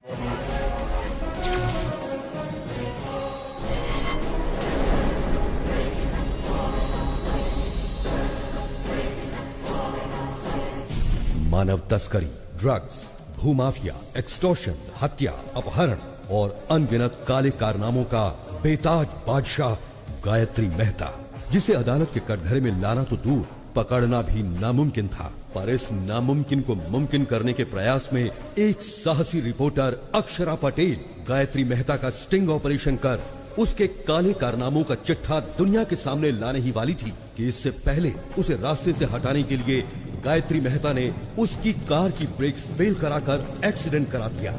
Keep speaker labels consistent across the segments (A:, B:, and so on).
A: मानव तस्करी, drugs, भूमाफिया, extortion, हत्या, अपहरण और अनगिनत काले कारनामों का बेताज बादशाह गायत्री मेहता, जिसे अदालत के कटघरे में लाना तो दूर, पकड़ना भी नामुमकिन था। पर इस नामुमकिन को मुमकिन करने के प्रयास में एक साहसी रिपोर्टर अक्षरा पटेल गायत्री मेहता का स्टिंग ऑपरेशन कर उसके काले कारनामों का चिट्ठा दुनिया के सामने लाने ही वाली थी कि इससे पहले उसे रास्ते से हटाने के लिए गायत्री मेहता ने उसकी कार की ब्रेक्स फेल कराकर एक्सीडेंट करा दिया।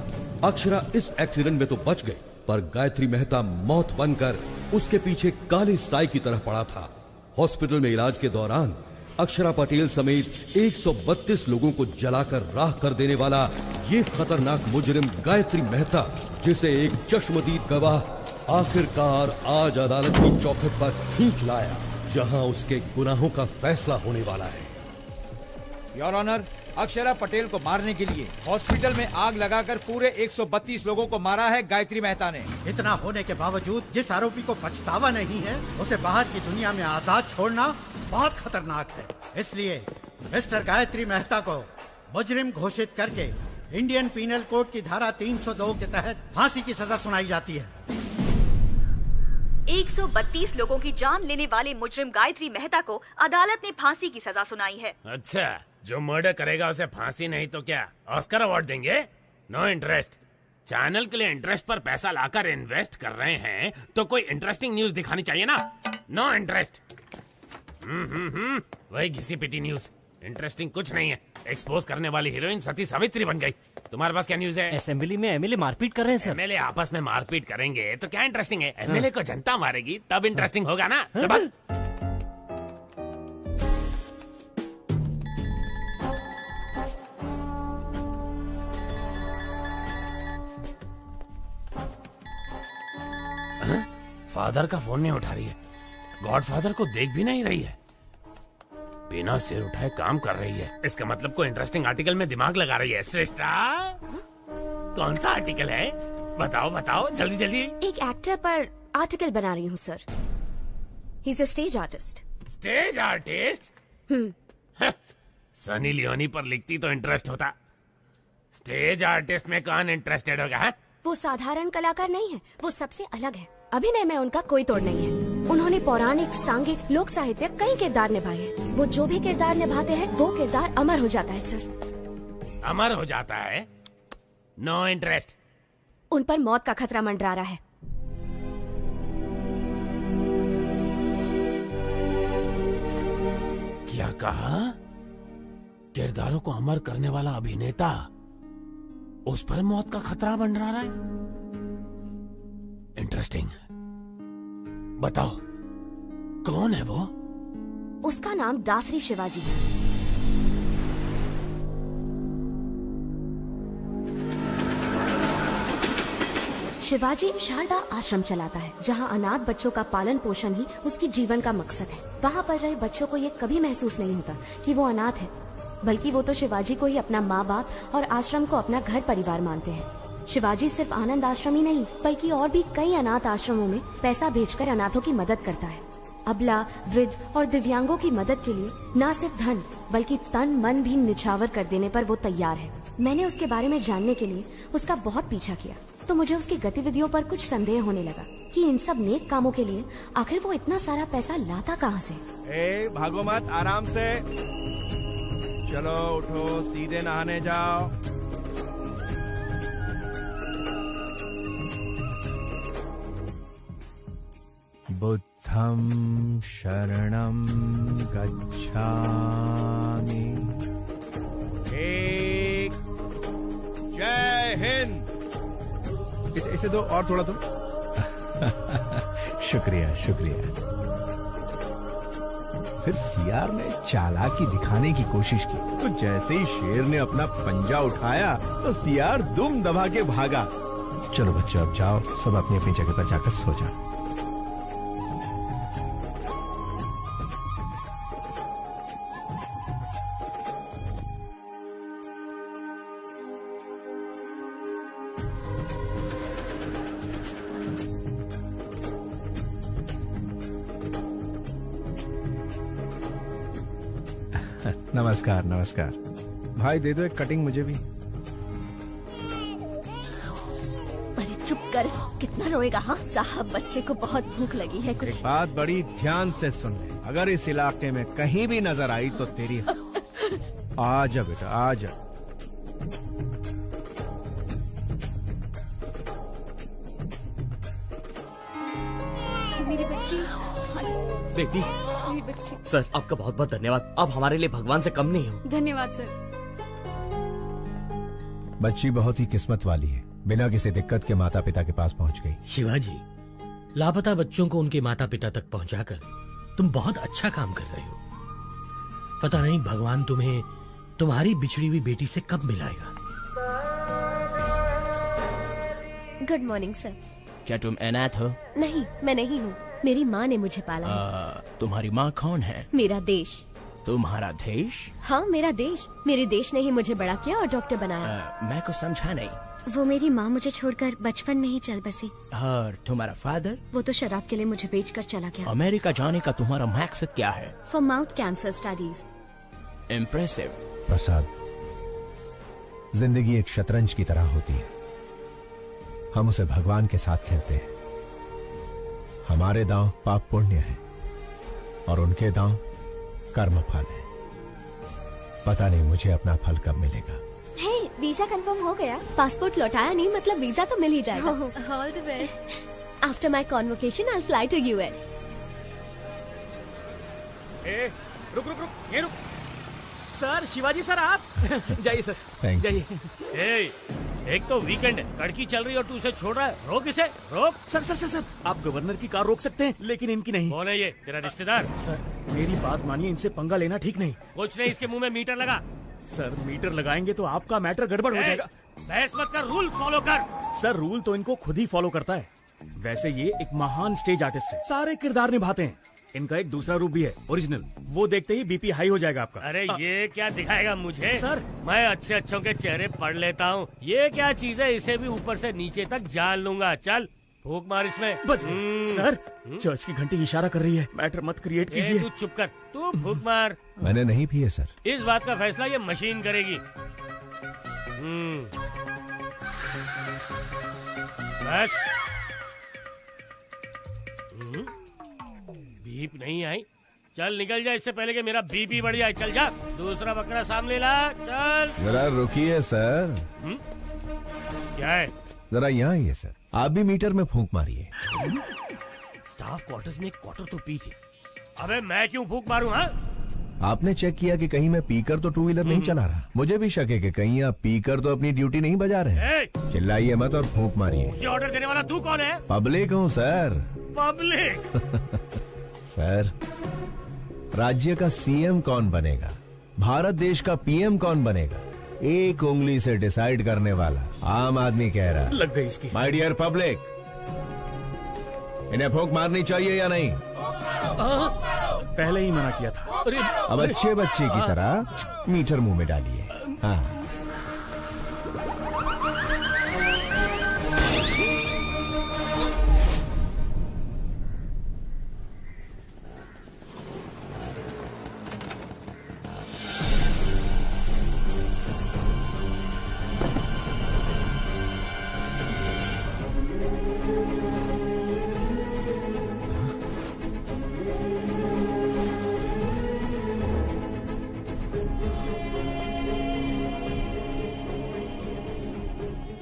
A: अक्षरा इस एक्सीडेंट में तो बच गई, पर गायत्री मेहता मौत बनकर उसके पीछे काले साए की तरह पड़ा था। हॉस्पिटल में इलाज के दौरान अक्षरा पटेल समेत 132 लोगों को जलाकर राख कर देने वाला ये खतरनाक मुजरिम गायत्री मेहता, जिसे एक चश्मदीद गवाह आखिरकार आज अदालत की चौखट पर खींच लाया, जहां उसके गुनाहों का फैसला होने वाला है।
B: योर ऑनर, अक्षरा पटेल को मारने के लिए हॉस्पिटल में आग लगाकर पूरे 132 लोगों को मारा है गायत्री मेहता ने।
C: इतना होने के बावजूद जिस आरोपी को पछतावा नहीं है, उसे बाहर की दुनिया में आजाद छोड़ना बहुत खतरनाक है। इसलिए मिस्टर गायत्री मेहता को मुजरिम घोषित करके इंडियन पीनल कोड की धारा 302 के तहत फांसी की सजा सुनाई जाती है।
D: 132 लोगों की जान लेने वाले मुजरिम गायत्री मेहता को अदालत ने फांसी की सजा सुनाई है।
E: अच्छा, जो मर्डर करेगा उसे फांसी नहीं तो क्या ऑस्कर अवार्ड देंगे? No interest. चैनल के लिए इंटरेस्ट पर पैसा लाकर इन्वेस्ट कर रहे हैं तो कोई इंटरेस्टिंग न्यूज दिखानी चाहिए ना। No interest. वही घिसी पिटी न्यूज, इंटरेस्टिंग कुछ नहीं है। एक्सपोज करने वाली हीरोइन सती सावित्री बन गई। तुम्हारे पास क्या न्यूज है?
F: असेंबली में एमएलए मारपीट कर रहे हैं सर।
E: एमएलए आपस में मारपीट करेंगे तो क्या इंटरेस्टिंग है? एमएलए को जनता मारेगी तब इंटरेस्टिंग होगा ना। चल फादर का फोन नहीं उठा रही है, गॉडफादर को देख भी नहीं रही है, बिना सिर उठाए काम कर रही है। इसका मतलब कोई इंटरेस्टिंग आर्टिकल में दिमाग लगा रही है। श्रेष्ठा, कौन सा आर्टिकल है? बताओ बताओ जल्दी जल्दी।
G: एक एक्टर पर आर्टिकल बना रही हूँ sir. He is a stage artist.
E: Stage artist? Sunny Leone पर लिखती तो इंटरेस्ट होता। स्टेज आर्टिस्ट में कौन इंटरेस्टेड होगा? है?
G: वो साधारण कलाकार नहीं है, वो सबसे अलग है। अभिनय में उनका कोई तोड़ नहीं है। उन्होंने पौराणिक, सांघिक, लोक साहित्य कई किरदार निभाए हैं। वो जो भी किरदार निभाते हैं वो किरदार अमर हो जाता है सर।
E: अमर हो जाता है? No interest.
G: उन पर मौत का खतरा मंडरा रहा है।
E: क्या कहा? किरदारों को अमर करने वाला अभिनेता, उस पर मौत का खतरा मंडरा रहा है? इंटरेस्टिंग। बताओ कौन है वो?
G: उसका नाम दासरी शिवाजी है। शिवाजी शारदा आश्रम चलाता है, जहां अनाथ बच्चों का पालन पोषण ही उसकी जीवन का मकसद है। वहां पर रहे बच्चों को ये कभी महसूस नहीं होता कि वो अनाथ है, बल्कि वो तो शिवाजी को ही अपना माँ बाप और आश्रम को अपना घर परिवार मानते हैं। शिवाजी सिर्फ आनंद आश्रम ही नहीं, बल्कि और भी कई अनाथ आश्रमों में पैसा भेजकर अनाथों की मदद करता है। अबला, वृद्ध और दिव्यांगों की मदद के लिए न सिर्फ धन बल्कि तन मन भी निछावर कर देने पर वो तैयार है। मैंने उसके बारे में जानने के लिए उसका बहुत पीछा किया, तो मुझे उसकी गतिविधियों पर कुछ संदेह होने लगा कि इन सब नेक कामों के लिए आखिर वो इतना सारा पैसा लाता कहाँ से।
H: भागो मत, आराम से चलो, उठो, सीधे नहाने जाओ। बुद्धं शरणं गच्छामि। जय हिंद। इसे दो और थोड़ा दो। शुक्रिया शुक्रिया। फिर सीआर ने चालाकी दिखाने की कोशिश की, तो जैसे ही शेर ने अपना पंजा उठाया तो सीआर दुम दबा के भागा। चलो बच्चों, अब जाओ, सब अपनी अपनी जगह पर जाकर सो जाओ। नमस्कार नमस्कार। भाई दे दो एक कटिंग मुझे भी।
I: अरे चुप कर, कितना रोएगा? हाँ साहब, बच्चे को बहुत भूख लगी है। कुछ
H: एक बात बड़ी ध्यान से सुन ले, अगर इस इलाके में कहीं भी नजर आई तो तेरी आजा बेटा आजा।
I: मेरी बच्ची,
F: बेटी,
I: मेरी बच्ची।
F: सर आपका बहुत बहुत धन्यवाद। आप हमारे लिए भगवान से कम नहीं हो।
I: धन्यवाद सर।
H: बच्ची बहुत ही किस्मत वाली है, बिना किसी दिक्कत के माता पिता के पास पहुंच गई।
J: शिवाजी, लापता बच्चों को उनके माता पिता तक पहुंचाकर तुम बहुत अच्छा काम कर रहे हो। पता नहीं भगवान तुम्हें तुम्हारी बिछड़ी हुई बेटी से कब मिलाएगा।
K: Good morning sir.
L: क्या तुम अनाथ हो?
K: नहीं, मैं नहीं हूँ। मेरी माँ ने मुझे पाला है।
L: तुम्हारी माँ कौन है?
K: मेरा देश।
L: तुम्हारा देश?
K: हाँ मेरा देश। मेरे देश ने ही मुझे बड़ा किया और डॉक्टर बनाया।
L: मैं कुछ समझा नहीं।
K: वो मेरी माँ मुझे छोड़कर बचपन में ही चल बसी।
L: और तुम्हारा फादर?
K: वो तो शराब के लिए मुझे बेचकर चला गया।
L: अमेरिका जाने का तुम्हारा मकसद क्या है?
K: For mouth cancer studies.
L: Impressive.
H: Prasad, जिंदगी एक शतरंज की तरह होती है। हम उसे भगवान के साथ खेलते हैं। हमारे दांव पाप पुण्य है और उनके दांव कर्म फल है। पता नहीं मुझे अपना फल कब मिलेगा।
K: हे, वीजा कंफर्म हो गया। पासपोर्ट लौटाया नहीं, मतलब वीजा तो मिल ही जाएगा। All the best. After my convocation I fly to US.
B: रुक रुक रुक, ये रुक। सर, शिवाजी सर आप जाइए सर, जाइए।
E: एक तो वीकेंड है, कड़की चल रही है और तू उसे छोड़ रहा है। रोक इसे, रोक।
B: सर सर सर सर, आप गवर्नर की कार रोक सकते हैं लेकिन इनकी नहीं।
E: कौन है ये? तेरा रिश्तेदार?
B: सर मेरी बात मानिए, इनसे पंगा लेना ठीक नहीं।
E: कुछ नहीं, इसके मुंह में मीटर लगा।
B: सर मीटर लगाएंगे तो आपका मैटर गड़बड़ हो जाएगा।
E: बहस मत कर, रूल फॉलो कर।
B: सर रूल तो इनको खुद ही फॉलो करता है। वैसे ये एक महान स्टेज आर्टिस्ट है, सारे किरदार निभाते हैं। इनका एक दूसरा रूप भी है, ओरिजिनल। वो देखते ही बीपी हाई हो जाएगा आपका।
E: अरे ये क्या दिखाएगा मुझे?
B: सर
E: मैं अच्छे अच्छों के चेहरे पढ़ लेता हूँ। ये क्या चीज है? इसे भी ऊपर से नीचे तक जान लूंगा। चल फूक मार इसमें।
B: बच गए। सर चर्च की घंटी इशारा कर रही है, मैटर मत क्रिएट कीजिए।
E: तू चुप कर, तू फूक मार।
H: मैंने नहीं पिए सर।
E: इस बात का फैसला ये मशीन करेगी। बस। बीप नहीं आई। चल निकल जा इससे पहले कि मेरा बीपी बढ़ जाए। चल जा, दूसरा बकरा सामने ला। चल।
H: जरा रुकिए सर।
E: क्या है?
H: जरा यहाँ आइए सर, आप भी मीटर में फूंक मारिए।
E: स्टाफ क्वार्टर्स में एक क्वार्टर तो पी थी। अबे मैं क्यों फूंक मारूं? हाँ,
H: आपने चेक किया कि कहीं मैं पीकर तो टू व्हीलर नहीं चला रहा। मुझे भी शक है कि कहीं आप पीकर तो अपनी ड्यूटी नहीं बजा रहे हैं। चिल्लाइए मत और फूंक मारिए।
E: मुझे ऑर्डर देने वाला तू कौन है?
H: पब्लिक हूँ सर।
E: पब्लिक?
H: सर, राज्य का सीएम कौन बनेगा, भारत देश का पीएम कौन बनेगा, एक उंगली से डिसाइड करने वाला आम आदमी कह रहा।
B: लग गई इसकी।
H: माय डियर पब्लिक, इन्हें फूंक मारनी चाहिए या नहीं?
B: पहले ही मना किया था।
H: अब अच्छे बच्चे की तरह मीटर मुंह में डालिए। हाँ।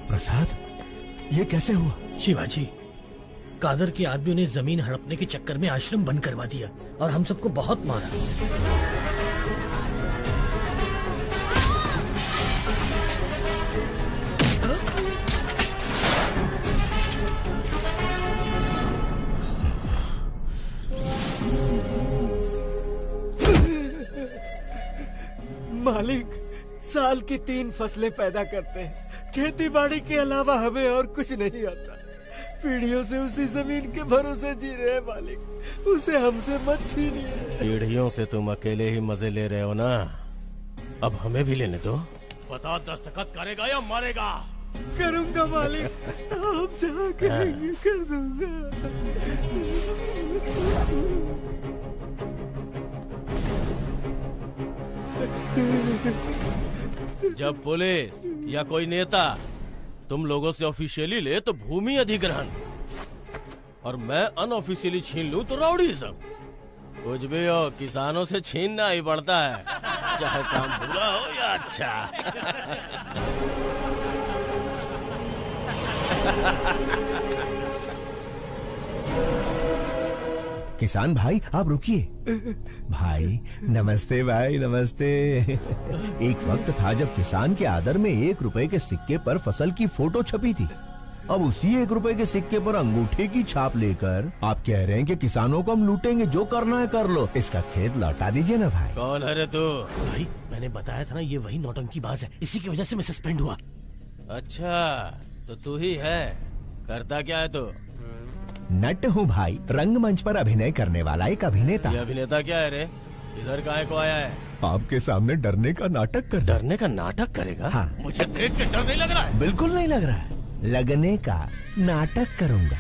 J: प्रसाद, ये कैसे हुआ? शिवाजी, कादर के आदमियों ने जमीन हड़पने के चक्कर में आश्रम बंद करवा दिया और हम सबको बहुत मारा।
B: मालिक, साल की 3 फसलें पैदा करते हैं, खेती बाड़ी के अलावा हमें और कुछ नहीं आता। पीढ़ियों से उसी जमीन के भरोसे जी रहे हैं मालिक, उसे हमसे मत छीनिए।
L: पीढ़ियों से तुम अकेले ही मजे ले रहे हो ना, अब हमें भी लेने दो।
E: बता, दस्तखत करेगा या मारेगा?
B: करूंगा मालिक, आप जहाँ कहेंगे कर दूंगा।
L: जब पुलिस या कोई नेता तुम लोगों से ऑफिशियली ले तो भूमि अधिग्रहण, और मैं अनऑफिशियली छीन लूं तो राउडीज़म। कुछ भी हो, किसानों से छीनना ही पड़ता है, चाहे काम बुरा हो या अच्छा।
H: किसान भाई आप रुकिए। भाई नमस्ते, भाई नमस्ते। एक वक्त था जब किसान के आदर में 1 रुपए के सिक्के पर फसल की फोटो छपी थी। अब उसी 1 रुपए के सिक्के पर अंगूठे की छाप लेकर आप कह रहे हैं कि किसानों को हम लूटेंगे, जो करना है कर लो, इसका खेत लौटा दीजिए ना भाई।
L: कौन है रे तू?
J: भाई मैंने बताया था ना, ये वही नौटंकी बाज है, इसी की वजह से मैं सस्पेंड हुआ।
L: अच्छा तो तू ही है, करता क्या है तू?
H: नट हूँ भाई, रंगमंच पर अभिनय करने वाला एक अभिनेता।
L: ये अभिनेता क्या है रे? इधर काहे को आया है?
H: आपके सामने डरने का नाटक कर।
L: डरने का नाटक करेगा?
H: हाँ।
L: मुझे देख के डर नहीं लग रहा है?
H: बिल्कुल नहीं लग रहा है। लगने का नाटक करूंगा।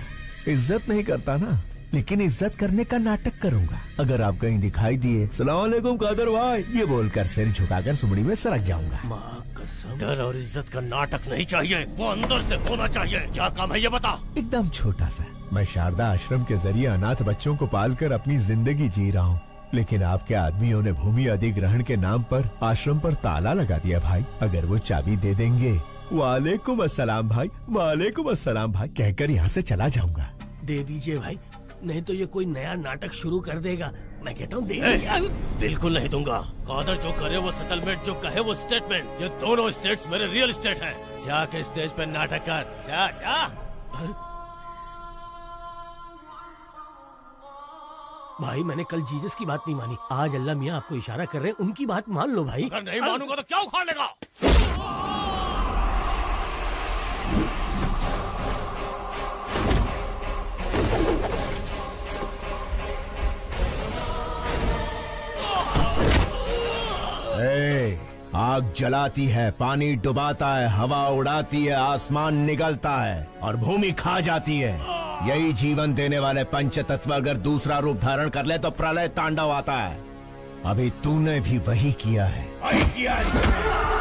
H: इज्जत नहीं करता ना, लेकिन इज्जत करने का नाटक करूंगा। अगर आप कहीं दिखाई दिए, सलाम अलैकुम कादर भाई, ये बोलकर सिर झुकाकर सुमड़ी में सरक जाऊंगा।
L: माँ कसम, डर और इज्जत का नाटक नहीं चाहिए, वो अंदर से होना चाहिए। क्या काम है ये बता?
H: एकदम छोटा सा। मैं शारदा आश्रम के जरिए अनाथ बच्चों को पालकर अपनी जिंदगी जी रहा हूँ, लेकिन आपके आदमियों ने भूमि अधिग्रहण के नाम पर आश्रम पर ताला लगा दिया भाई। अगर वो चाबी दे देंगे, वालेकुम अस्सलाम भाई, वालेकुम अस्सलाम भाई कहकर यहाँ से चला जाऊंगा।
J: दे दीजिए भाई, नहीं तो ये कोई नया नाटक शुरू कर देगा। मैं कहता हूँ दे।
L: बिल्कुल नहीं दूंगा। कादर जो करे वो सेटलमेंट, जो कहे वो स्टेटमेंट। ये दोनों स्टेट्स मेरे रियल स्टेट हैं। जाके स्टेज पे नाटक कर, जा जा।
J: भाई मैंने कल जीसस की बात नहीं मानी, आज अल्लाह मियाँ आपको इशारा कर रहे हैं, उनकी बात मान लो भाई।
L: अगर नहीं मानूंगा तो क्या उखाड़ लेगा?
H: आग जलाती है, पानी डुबाता है, हवा उड़ाती है, आसमान निगलता है और भूमि खा जाती है। यही जीवन देने वाले पंच तत्व अगर दूसरा रूप धारण कर ले तो प्रलय तांडव आता है। अभी तूने भी वही किया है।
L: वही किया है।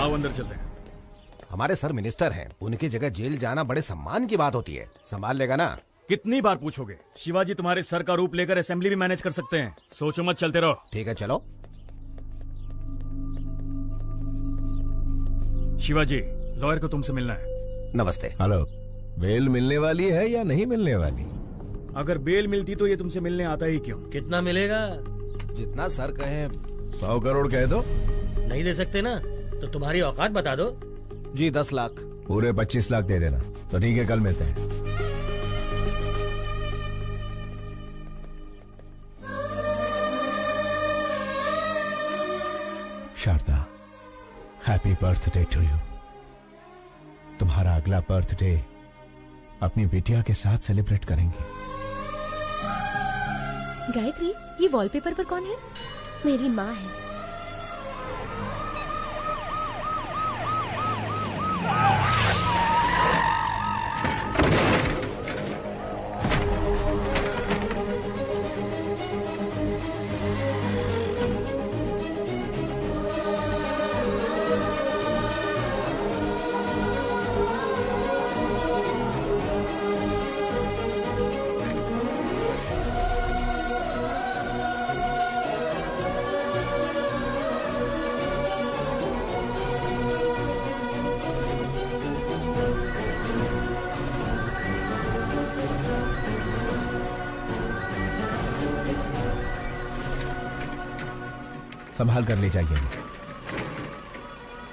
M: आओ अंदर चलते हैं।
N: हमारे सर मिनिस्टर हैं, उनकी जगह जेल जाना बड़े सम्मान की बात होती है। संभाल लेगा ना?
M: कितनी बार पूछोगे? शिवाजी तुम्हारे सर का रूप लेकर असेंबली भी मैनेज कर सकते हैं। सोचो मत, चलते रहो।
N: ठीक है, चलो।
M: शिवाजी, लॉयर को तुमसे मिलना है।
N: नमस्ते।
H: हेलो, बेल मिलने वाली है या नहीं मिलने वाली?
M: अगर बेल मिलती तो ये तुमसे मिलने आता ही क्यों?
J: कितना मिलेगा?
N: जितना सर कहे।
H: 100 करोड़ कह दो।
J: नहीं दे सकते ना तो तुम्हारी औकात बता दो।
N: जी 10 लाख।
H: पूरे 25 लाख दे देना। तो ठीक है, कल मिलते हैं। Sharda, happy birthday to you. तुम्हारा अगला बर्थडे अपनी बिटिया के साथ सेलिब्रेट करेंगे।
K: गायत्री, ये वॉलपेपर पर कौन है?
G: मेरी माँ है।
H: संभाल कर ले जाइए।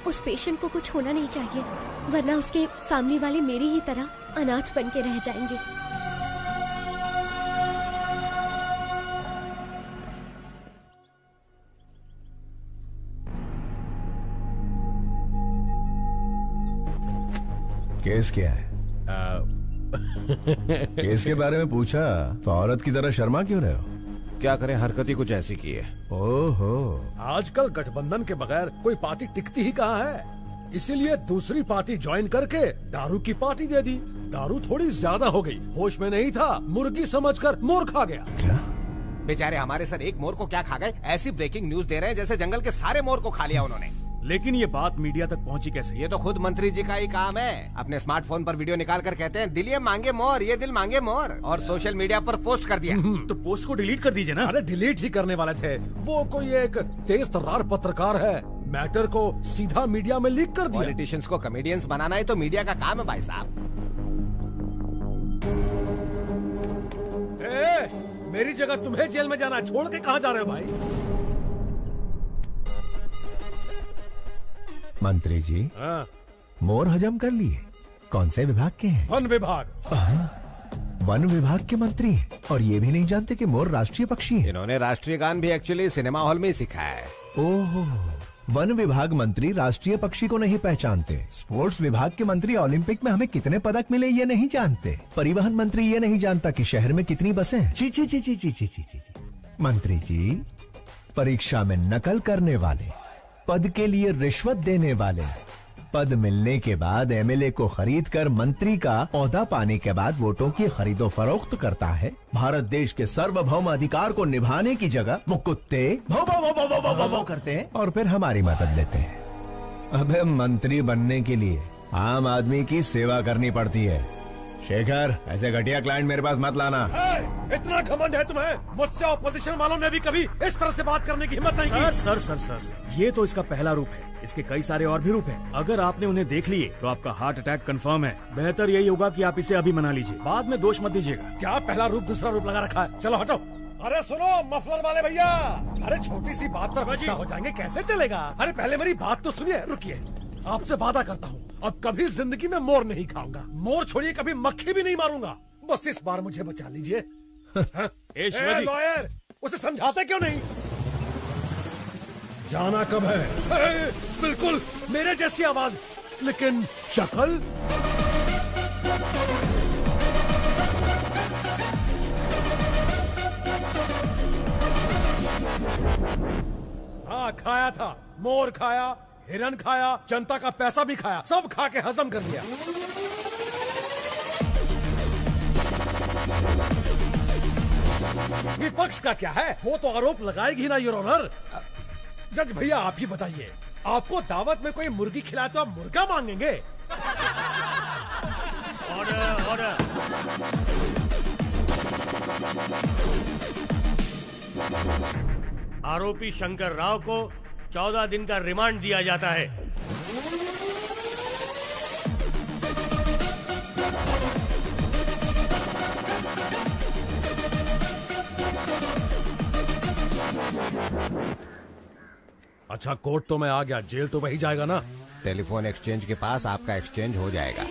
K: उस पेशेंट को कुछ होना नहीं चाहिए, वरना उसके फैमिली वाले मेरी ही तरह अनाथ बन के रह जाएंगे।
H: केस क्या है? केस के बारे में पूछा तो औरत की तरह शर्मा क्यों रहे हो?
N: क्या करें, हरकत ही कुछ ऐसी की है।
O: ओहो, आजकल गठबंधन के बगैर कोई पार्टी टिकती ही कहाँ है। इसीलिए दूसरी पार्टी ज्वाइन करके दारू की पार्टी दे दी। दारू थोड़ी ज्यादा हो गई, होश में नहीं था, मुर्गी समझकर मोर खा गया।
H: क्या?
N: बेचारे हमारे सर एक मोर को क्या खा गए? ऐसी ब्रेकिंग न्यूज दे रहे हैं जैसे जंगल के सारे मोर को खा लिया उन्होंने।
M: लेकिन ये बात मीडिया तक पहुंची कैसे?
N: ये तो खुद मंत्री जी का ही काम है। अपने स्मार्टफोन पर वीडियो निकाल कर कहते हैं, दिल ये मांगे मोर, ये दिल मांगे मोर, और सोशल मीडिया पर पोस्ट कर दिया।
M: तो पोस्ट को डिलीट कर दीजिए ना।
O: अरे डिलीट ही करने वाले थे, वो कोई एक तेज तर्रार पत्रकार है, मैटर को सीधा मीडिया में लीक कर दिया।
N: पॉलिटिशियंस को कॉमेडियंस बनाना ही तो मीडिया का काम है भाई साहब।
O: मेरी जगह तुम्हें जेल में जाना, छोड़ के कहाँ जा रहे हो भाई?
H: मंत्री जी, मोर हजम कर लिए। कौन से विभाग के हैं?
O: वन विभाग।
H: वन विभाग के मंत्री हैं और ये भी नहीं जानते कि मोर राष्ट्रीय पक्षी है।
N: इन्होंने राष्ट्रीय गान भी एक्चुअली सिनेमा हॉल में ही सीखा है।
H: ओहो, वन विभाग मंत्री राष्ट्रीय पक्षी को नहीं पहचानते। स्पोर्ट्स विभाग के मंत्री ओलंपिक में हमें कितने पदक मिले ये नहीं जानते। परिवहन मंत्री ये नहीं जानता कि शहर में कितनी बसें हैं। ची ची ची ची ची ची ची ची। मंत्री जी, परीक्षा में नकल करने वाले, पद के लिए रिश्वत देने वाले, पद मिलने के बाद एमएलए को खरीद कर मंत्री का ओहदा पाने के बाद वोटों की खरीदो फरोख्त करता है। भारत देश के सार्वभौम अधिकार को निभाने की जगह वो कुत्ते भौ भौ भौ भौ भौ भौ भौ भौ करते हैं और फिर हमारी मदद लेते हैं। अबे मंत्री बनने के लिए आम आदमी की सेवा करनी पड़ती है। शेखर, ऐसे घटिया क्लाइंट मेरे पास मत लाना।
O: इतना घमंड है तुम्हें? मुझसे ऑपोजिशन वालों ने भी कभी इस तरह से बात करने की हिम्मत नहीं की।
M: सर, ये तो इसका पहला रूप है। इसके कई सारे और भी रूप हैं। अगर आपने उन्हें देख लिए तो आपका हार्ट अटैक कंफर्म है। बेहतर यही होगा कि आप इसे अभी मना लीजिए, बाद में दोष मत दीजिएगा।
O: क्या पहला रूप दूसरा रूप लगा रखा है? चलो हटो। अरे सुनो मफलर वाले भैया, अरे छोटी सी बात पर गुस्सा हो जाएंगे, कैसे चलेगा? अरे पहले मेरी बात तो सुनिए। रुकिए, आपसे वादा करता हूँ अब कभी जिंदगी में मोर नहीं खाऊंगा। मोर छोड़िए, कभी मक्खी भी नहीं मारूंगा। बस इस बार मुझे बचा लीजिए। लॉयर, उसे समझाते क्यों नहीं? जाना कब है? बिल्कुल मेरे जैसी आवाज, लेकिन शक्ल। हाँ, खाया था, मोर खाया, हिरन खाया, जनता का पैसा भी खाया, सब खा के हजम कर लिया। विपक्ष का क्या है? वो तो आरोप लगाएगी ना योर ऑनर। जज भैया आप ही बताइए, आपको दावत में कोई मुर्गी खिलाए तो आप मुर्गा मांगेंगे?
E: Order order. आरोपी शंकर राव को 14 दिन का रिमांड दिया जाता है।
O: अच्छा कोर्ट तो मैं आ गया, जेल तो वही जाएगा ना?
N: टेलीफोन एक्सचेंज के पास आपका एक्सचेंज हो जाएगा।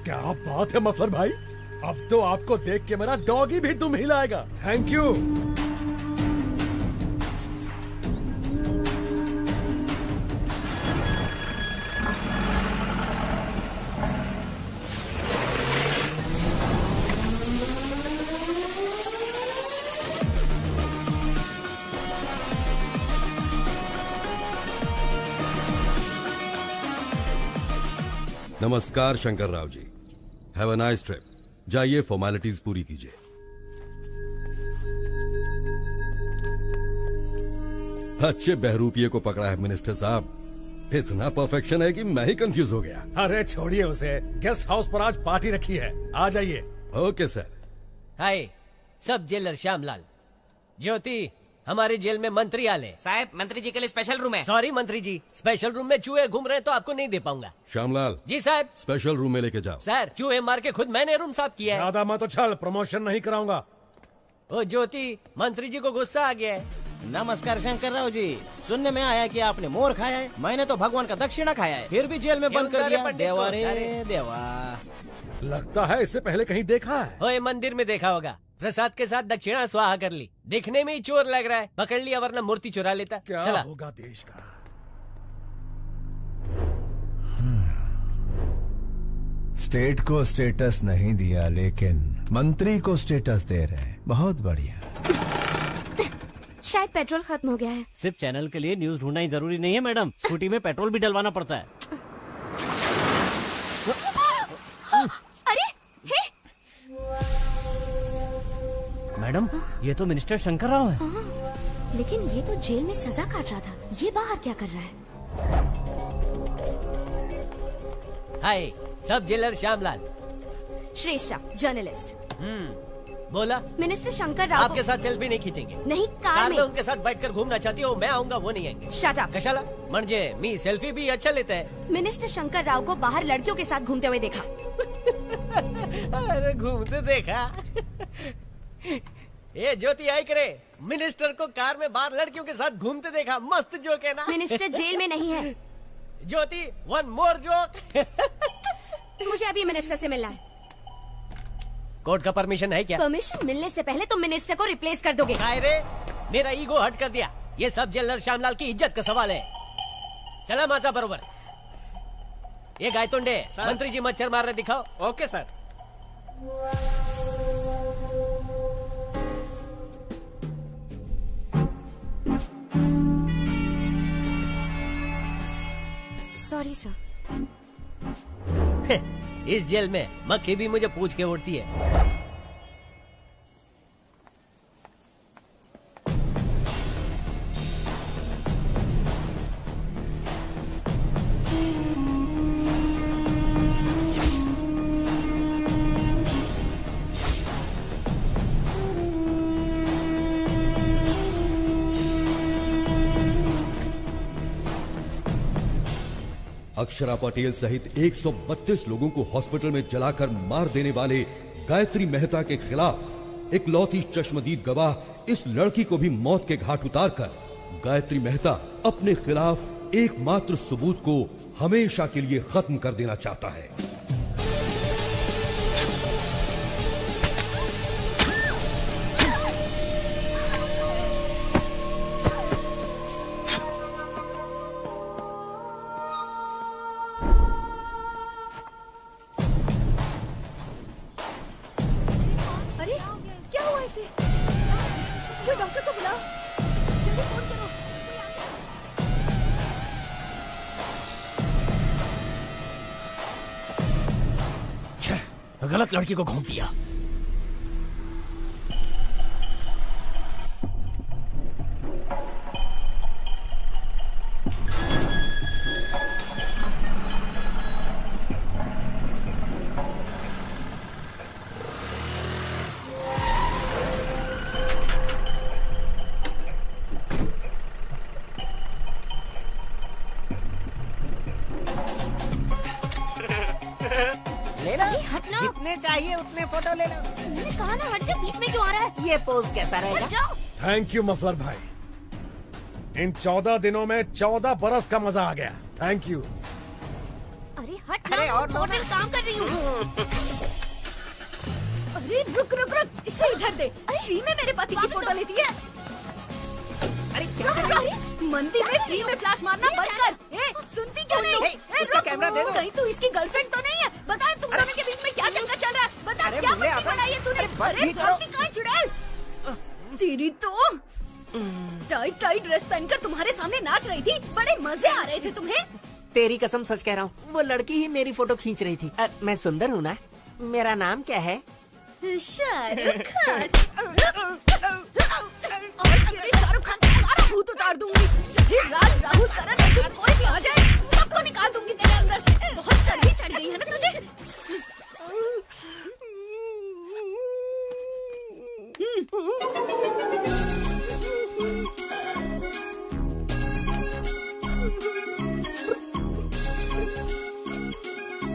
O: क्या बात है मफलर भाई, अब तो आपको देख के मेरा डॉगी भी दुम हिलाएगा। Thank you.
A: नमस्कार Shankar Rao ji, have a nice trip. जाइए फॉर्मेलिटीज पूरी कीजिए। अच्छे बहरूपिये को पकड़ा है मिनिस्टर साहब। इतना परफेक्शन है कि मैं ही कंफ्यूज हो गया।
O: अरे छोड़िए उसे, गेस्ट हाउस पर आज पार्टी रखी है, आ जाइए।
A: Okay sir.
P: हाय, सब जेलर श्यामलाल। ज्योति, हमारे जेल में मंत्री आले।
F: साहब, मंत्री जी के लिए स्पेशल रूम है।
P: सॉरी मंत्री जी, स्पेशल रूम में चूहे घूम रहे हैं तो आपको नहीं दे पाऊंगा।
A: श्यामलाल
P: जी साहब।
A: स्पेशल रूम में लेके जाओ।
P: सर, चूहे मार के खुद मैंने रूम साफ किया है।
O: ज्यादा मत उछल, प्रमोशन नहीं कराऊंगा।
P: ओ ज्योति, मंत्री जी को गुस्सा आ गया है।
F: नमस्कार शंकर राव जी, सुनने में आया कि आपने मोर खाया है। मैंने तो भगवान का दक्षिणा खाया है, फिर भी जेल में बंद कर दिया। देवा रे देवा।
O: लगता है इससे पहले कहीं देखा है।
P: ओए, मंदिर में देखा होगा। प्रसाद के साथ दक्षिणा स्वाहा कर ली। दिखने में ही चोर लग रहा है, पकड़ लिया वरना मूर्ति चुरा लेता।
O: क्या
P: चला।
O: होगा देश का।
H: स्टेट को स्टेटस नहीं दिया, लेकिन मंत्री को स्टेटस दे रहे हैं। बहुत बढ़िया।
G: शायद पेट्रोल खत्म हो गया है।
F: सिर्फ चैनल के लिए न्यूज ढूंढना ही जरूरी नहीं है मैडम, स्कूटी में पेट्रोल भी डलवाना पड़ता है।
G: अरे हे!
F: मैडम, ये तो मिनिस्टर शंकर राव है।
G: लेकिन ये तो जेल में सजा काट रहा था, ये बाहर क्या कर रहा है?
P: हाय, सब जेलर श्यामलाल।
G: श्रेष्ठा, जर्नलिस्ट।
P: बोला।
G: मिनिस्टर शंकर राव
P: आपके साथ सेल्फी नहीं खींचेंगे।
G: नहीं, कार में
P: उनके साथ बैठकर घूमना चाहती हो, मैं आऊंगा वो नहीं आएंगे।
G: Shut up.
P: कशाला म्हणजे मी सेल्फी भी अच्छा लेता है।
G: मिनिस्टर शंकर राव को बाहर लड़कियों के साथ घूमते हुए देखा।
P: अरे घूमते देखा? ये ज्योति आई करे, मिनिस्टर को कार में बाहर लड़कियों के साथ घूमते देखा। मस्त जोक है ना?
G: मिनिस्टर जेल में नहीं है।
P: ज्योति, वन मोर जोक।
G: मुझे अभी मिनिस्टर से मिलना है।
P: कोर्ट का परमिशन है क्या?
G: परमिशन मिलने से पहले तुम मिनिस्टर को रिप्लेस कर दोगे।
P: रे, मेरा ईगो हट कर दिया। ये सब जेलर श्यामलाल की इज्जत का सवाल है। चला माचा बरोबर। ये गायतोंडे, मंत्री जी मच्छर मार रहे, दिखाओ।
F: Okay sir.
G: Sorry sir.
P: इस जेल में मक्खी भी मुझे पूछ के उड़ती है।
A: अक्षरा पटेल सहित 132 लोगों को हॉस्पिटल में जलाकर मार देने वाले गायत्री मेहता के खिलाफ इकलौती चश्मदीद गवाह इस लड़की को भी मौत के घाट उतारकर गायत्री मेहता अपने खिलाफ एकमात्र सबूत को हमेशा के लिए खत्म कर देना चाहता है।
I: अरे क्या हुआ इसे? कोई डॉक्टर को बुलाओ, जल्दी फोन करो।
J: गलत लड़की को घोंप दिया।
F: ले लो, जितने चाहिए उतने फोटो ले लो।
K: मैंने कहा ना हट जा, बीच में क्यों आ रहा है?
F: ये पोज कैसा रहेगा?
K: हट जाओ।
O: थैंक यू मफलर भाई, इन 14 दिनों में 14 बरस का मजा आ गया। Thank you.
K: अरे हट ना, और इम्पोर्टेंट काम कर रही हूँ। अरे रुक रुक रुक, इसे इधर दे। अरे फ्री में मेरे पति की फोटो लेती है। अरे क्या कर रही है? मंदिर में फ्री में फ्लैश मारना बंद कर। ए, सुनती क्यों नहीं?
F: इसका कैमरा दे दो।
K: कहीं तू इसकी गर्लफ्रेंड तो नहीं है? बता तुम दोनों के बीच में क्या चक्कर चल रहा है? बता क्या बत्ती बनाई है तूने? अरे भक्ति कहाँ चुड़ैल? तेरी तो टाइट टाइट ड्रेस पहनकर तुम्हारे सामने नाच रही थी, बड़े मजे आ रहे थे तुम्हें।
F: तेरी कसम सच कह रहा हूँ, वो लड़की ही मेरी फोटो खींच रही थी। मैं सुंदर हूँ ना? मेरा नाम क्या है?
K: शाहरुख खान। आज तेरे शाहरुख खान का सारा भूत उतार दूंगी। चाहे राज, राहुल, करण, अर्जुन कोई भी आ जाए, सबको निकाल दूंगी तेरे अंदर से। बहुत चर्बी चढ़ गई है ना तुझे?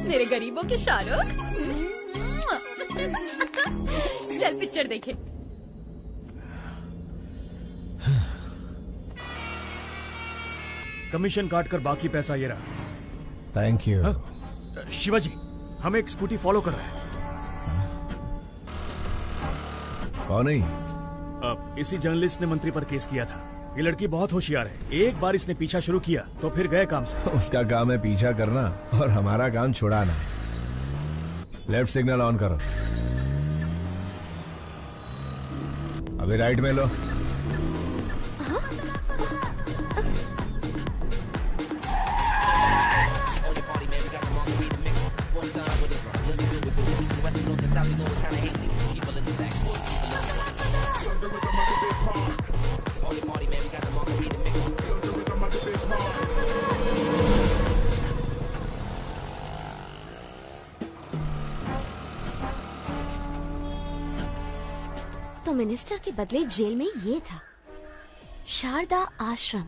K: मेरे गरीबों के शाहरुख। चल पिक्चर देखे।
M: कमीशन काट कर बाकी पैसा ये रहा।
H: Thank you.
M: शिवाजी, हमें एक स्कूटी फॉलो कर रहा है।
H: कौन है?
M: इसी जर्नलिस्ट ने मंत्री पर केस किया था। ये लड़की बहुत होशियार है, एक बार इसने पीछा शुरू किया तो फिर गए काम से।
H: उसका काम है पीछा करना और हमारा काम छुड़ाना। लेफ्ट सिग्नल ऑन करो। अभी राइट में लो।
G: तो मिनिस्टर के बदले जेल में ये था, शारदा आश्रम।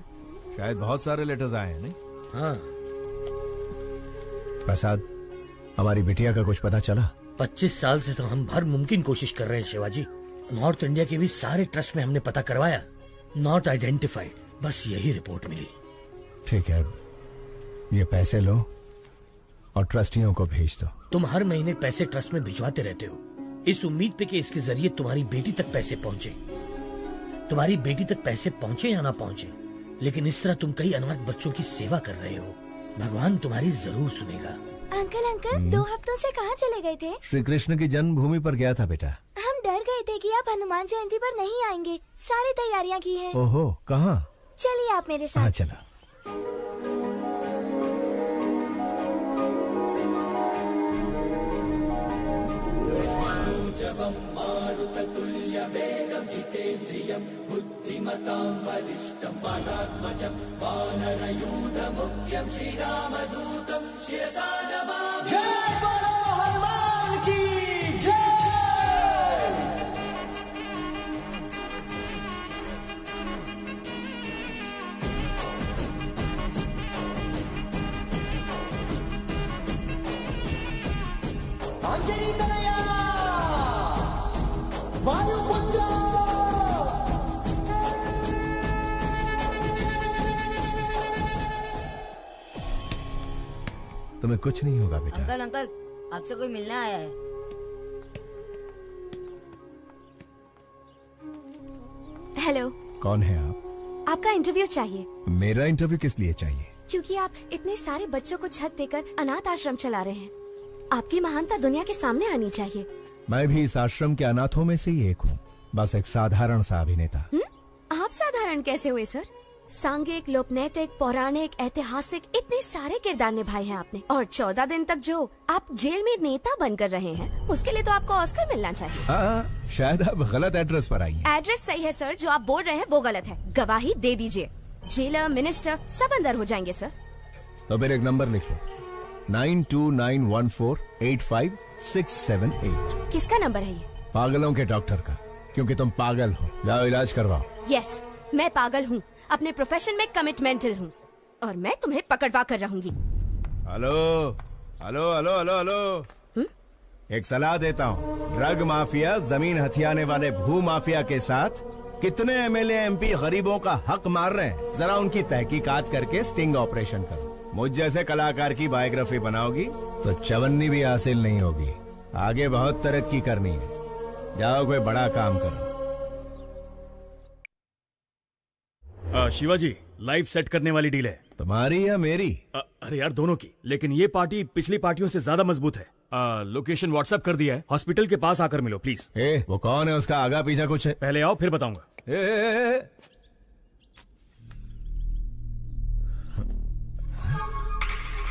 H: शायद बहुत सारे लेटर्स आए हैं, नहीं?
J: हाँ।
H: प्रसाद, हमारी बिटिया का कुछ पता चला?
J: 25 साल से तो हम हर मुमकिन कोशिश कर रहे हैं शिवाजी। नॉर्थ इंडिया के भी सारे ट्रस्ट में हमने पता करवाया, नॉट आइडेंटिफाइड। बस यही रिपोर्ट मिली।
H: ठीक है, ये पैसे लो और ट्रस्टियों को भेज दो।
J: तुम हर महीने पैसे ट्रस्ट में भिजवाते रहते हो, इस उम्मीद पे कि इसके जरिए तुम्हारी बेटी तक पैसे पहुंचे। तुम्हारी बेटी तक पैसे पहुंचे या ना पहुंचे, लेकिन इस तरह तुम कई अनाथ बच्चों की सेवा कर रहे हो। भगवान तुम्हारी जरूर सुनेगा।
K: अंकल 2 हफ्तों से कहाँ चले गए थे?
H: श्री कृष्ण की जन्मभूमि पर गया था बेटा।
K: हम डर गए थे कि आप हनुमान जयंती पर नहीं आएंगे। सारी तैयारियाँ की हैं।
H: ओहो, कहाँ?
K: चलिए आप मेरे साथ।
H: हाँ चला। तुम्हें कुछ नहीं होगा बेटा।
I: अंकल अंकल, आपसे कोई मिलने आया है।
G: हेलो।
H: कौन है आप?
G: आपका इंटरव्यू चाहिए।
H: मेरा इंटरव्यू किस लिए चाहिए?
G: क्योंकि आप इतने सारे बच्चों को छत देकर अनाथ आश्रम चला रहे हैं। आपकी महानता दुनिया के सामने आनी चाहिए।
H: मैं भी इस आश्रम के अनाथों में से ही एक हूँ, बस एक साधारण सा अभिनेता।
G: आप साधारण कैसे हुए सर? सांघिक, लोकनैतिक, पौराणिक, ऐतिहासिक इतने सारे किरदार निभाए हैं आपने, और 14 दिन तक जो आप जेल में नेता बनकर रहे हैं, उसके लिए तो आपको ऑस्कर मिलना चाहिए।
H: शायद आप गलत एड्रेस पर आई हैं।
G: एड्रेस सही है सर, जो आप बोल रहे हैं वो गलत है। गवाही दे दीजिए, जेलर, मिनिस्टर सब अंदर हो जाएंगे सर।
H: तो फिर एक नंबर लिख लो, 9291485678।
G: किसका नंबर है ये?
H: पागलों के डॉक्टर का, क्योंकि तुम पागल हो। जाओ इलाज करवाओ।
G: यस, मैं पागल हूँ, अपने प्रोफेशन में कमिटमेंटल हूँ, और मैं तुम्हें पकड़वा कर रहूंगी।
H: Hello hello hello hello hello, एक सलाह देता हूँ। ड्रग माफिया, जमीन हथियाने वाले भू माफिया के साथ कितने एमएलए एमपी गरीबों का हक मार रहे हैं, जरा उनकी तहकीकात करके स्टिंग ऑपरेशन करो। मुझ जैसे कलाकार की बायोग्राफी बनाओगी तो चवन्नी भी हासिल नहीं होगी। आगे बहुत तरक्की करनी है, जाओ कोई बड़ा काम करो।
M: शिवाजी, लाइव सेट करने वाली डील है।
H: तुम्हारी या मेरी?
M: अरे यार, दोनों की, लेकिन ये पार्टी पिछली पार्टियों से ज्यादा मजबूत है। लोकेशन व्हाट्सएप कर दिया है, हॉस्पिटल के पास आकर मिलो प्लीज।
H: वो कौन है, उसका आगा पीछा कुछ है?
M: पहले आओ फिर बताऊंगा।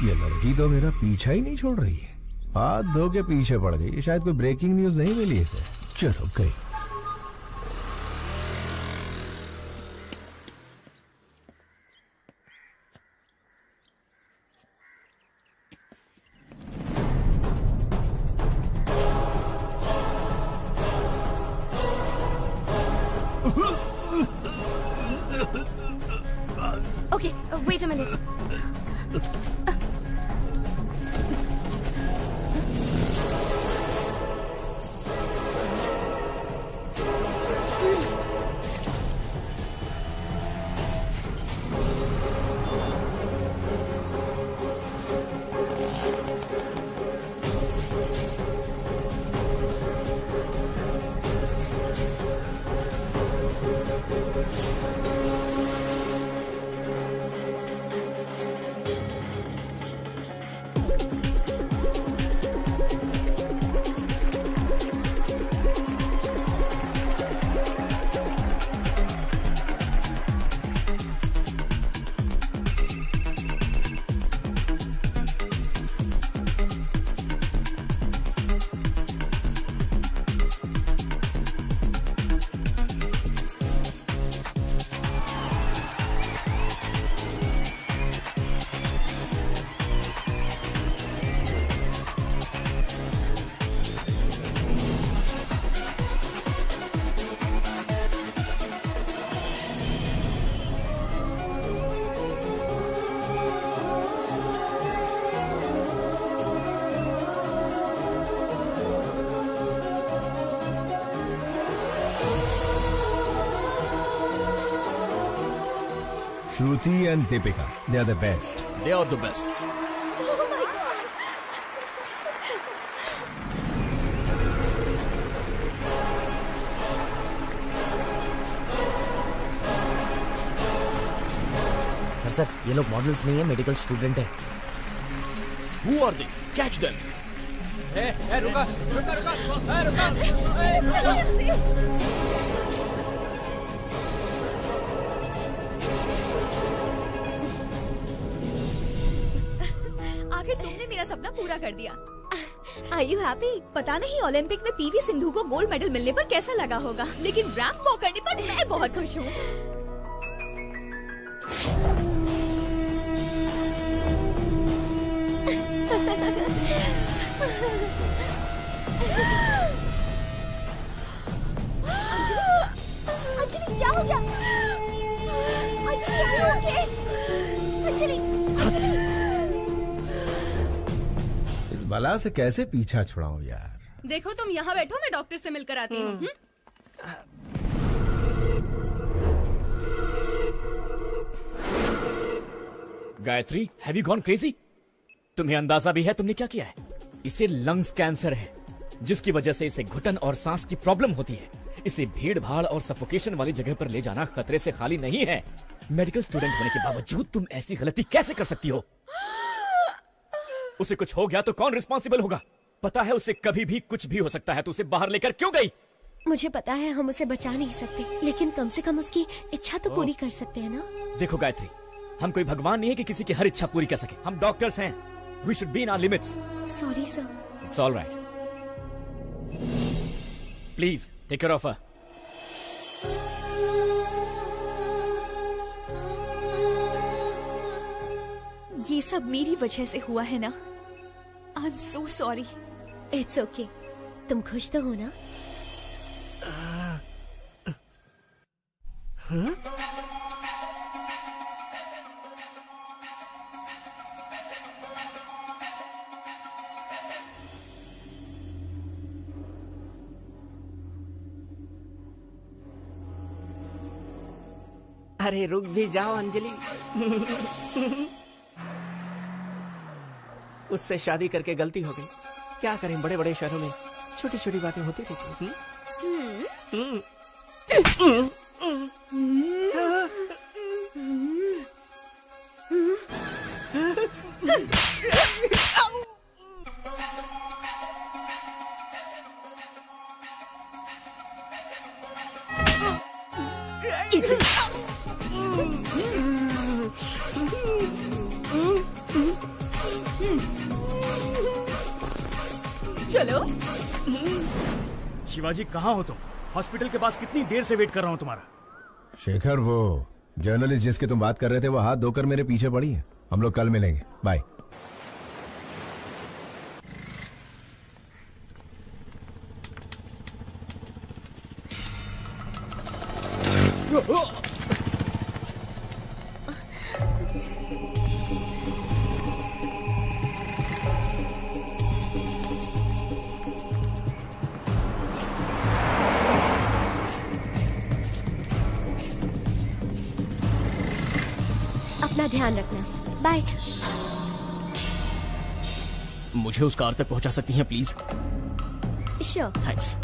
H: ये लड़की तो मेरा पीछा ही नहीं छोड़ रही है, हाथ धो के पीछे पड़ गई। शायद कोई ब्रेकिंग न्यूज नहीं मिली इसे। चलो गई।
G: Okay, wait a minute.
H: Shruti and Deepika, they are the best.
L: They are the best.
F: Sir, ये लोग मॉडल्स नहीं है, मेडिकल स्टूडेंट है।
L: Who are they? Catch them.
P: रुका, रुका।
D: आखिर तुमने मेरा सपना पूरा कर दिया। Are you happy? पता नहीं ओलंपिक में पीवी सिंधु को गोल्ड मेडल मिलने पर कैसा लगा होगा, लेकिन रैंप वॉक करने पर मैं बहुत खुश हूँ। अंजलि, क्या हो गया? Anjali, are you okay? Anjali,
H: बला से कैसे पीछा छुड़ाऊं यार।
K: देखो तुम यहाँ बैठो, मैं डॉक्टर से मिलकर आती हूँ।
M: Gayatri, have you gone crazy?
Q: तुम्हें अंदाजा भी है तुमने क्या किया है? इसे लंग्स कैंसर है, जिसकी वजह से इसे घुटन और सांस की प्रॉब्लम होती है। इसे भीड़ भाड़ और सफोकेशन वाली जगह पर ले जाना खतरे से खाली नहीं है। मेडिकल स्टूडेंट होने के बावजूद तुम ऐसी गलती कैसे कर सकती हो? उसे कुछ हो गया तो कौन रिस्पॉन्सिबल होगा? पता है उसे कभी भी कुछ भी हो सकता है, तो उसे बाहर लेकर क्यों गई?
G: मुझे पता है हम उसे बचा नहीं सकते, लेकिन कम से कम उसकी इच्छा तो पूरी कर सकते हैं ना।
Q: देखो गायत्री, हम कोई भगवान नहीं है कि किसी की हर इच्छा पूरी कर सके। हम डॉक्टर्स हैं। We should be in our limits.
G: Sorry, sir.
Q: It's all right. Please, take care of her.
D: ये सब मेरी वजह से हुआ है ना। I'm so sorry.
G: It's okay. तुम खुश तो हो ना?
O: हाँ?
F: अरे रुक भी जाओ अंजलि। उससे शादी करके गलती हो गई। क्या करें, बड़े बड़े शहरों में छोटी छोटी बातें होती रहती हैं।
D: चलो।
M: शिवाजी कहाँ हो तुम? हॉस्पिटल के पास कितनी देर से वेट कर रहा हूँ तुम्हारा।
H: शेखर, वो जर्नलिस्ट जिसकी तुम बात कर रहे थे वो हाथ धोकर मेरे पीछे पड़ी है। हम लोग कल मिलेंगे। बाय।
G: अपना ध्यान रखना। बाय।
F: मुझे उस कार तक पहुंचा सकती हैं प्लीज?
G: श्योर।
F: थैंक्स।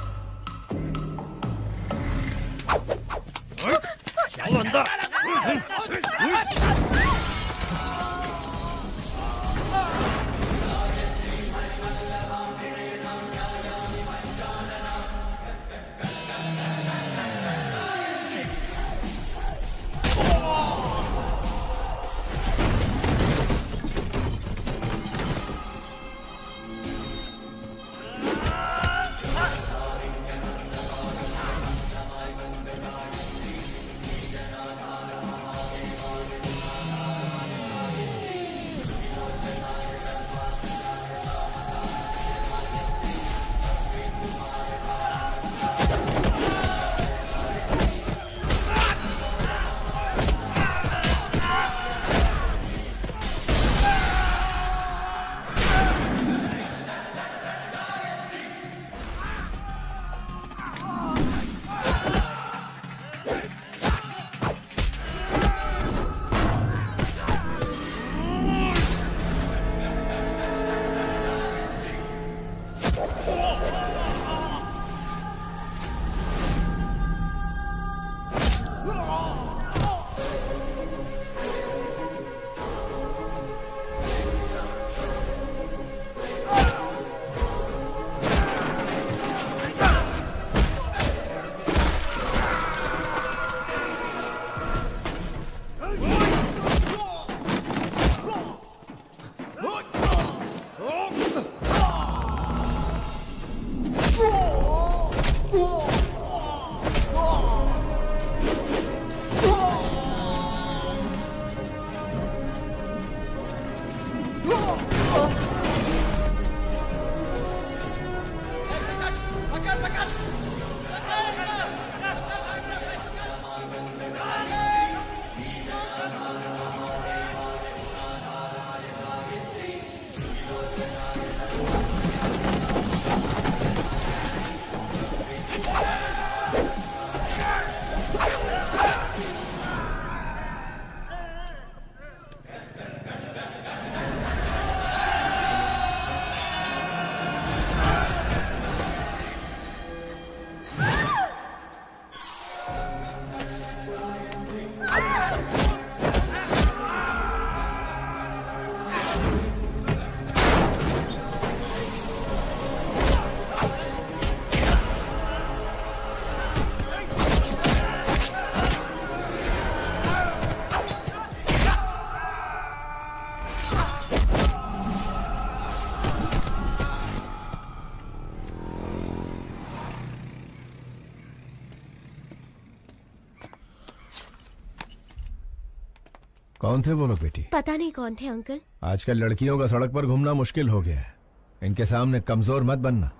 H: कौन थे वो लोग बेटी?
G: पता नहीं कौन थे अंकल।
H: आजकल लड़कियों का सड़क पर घूमना मुश्किल हो गया है। इनके सामने कमजोर मत बनना,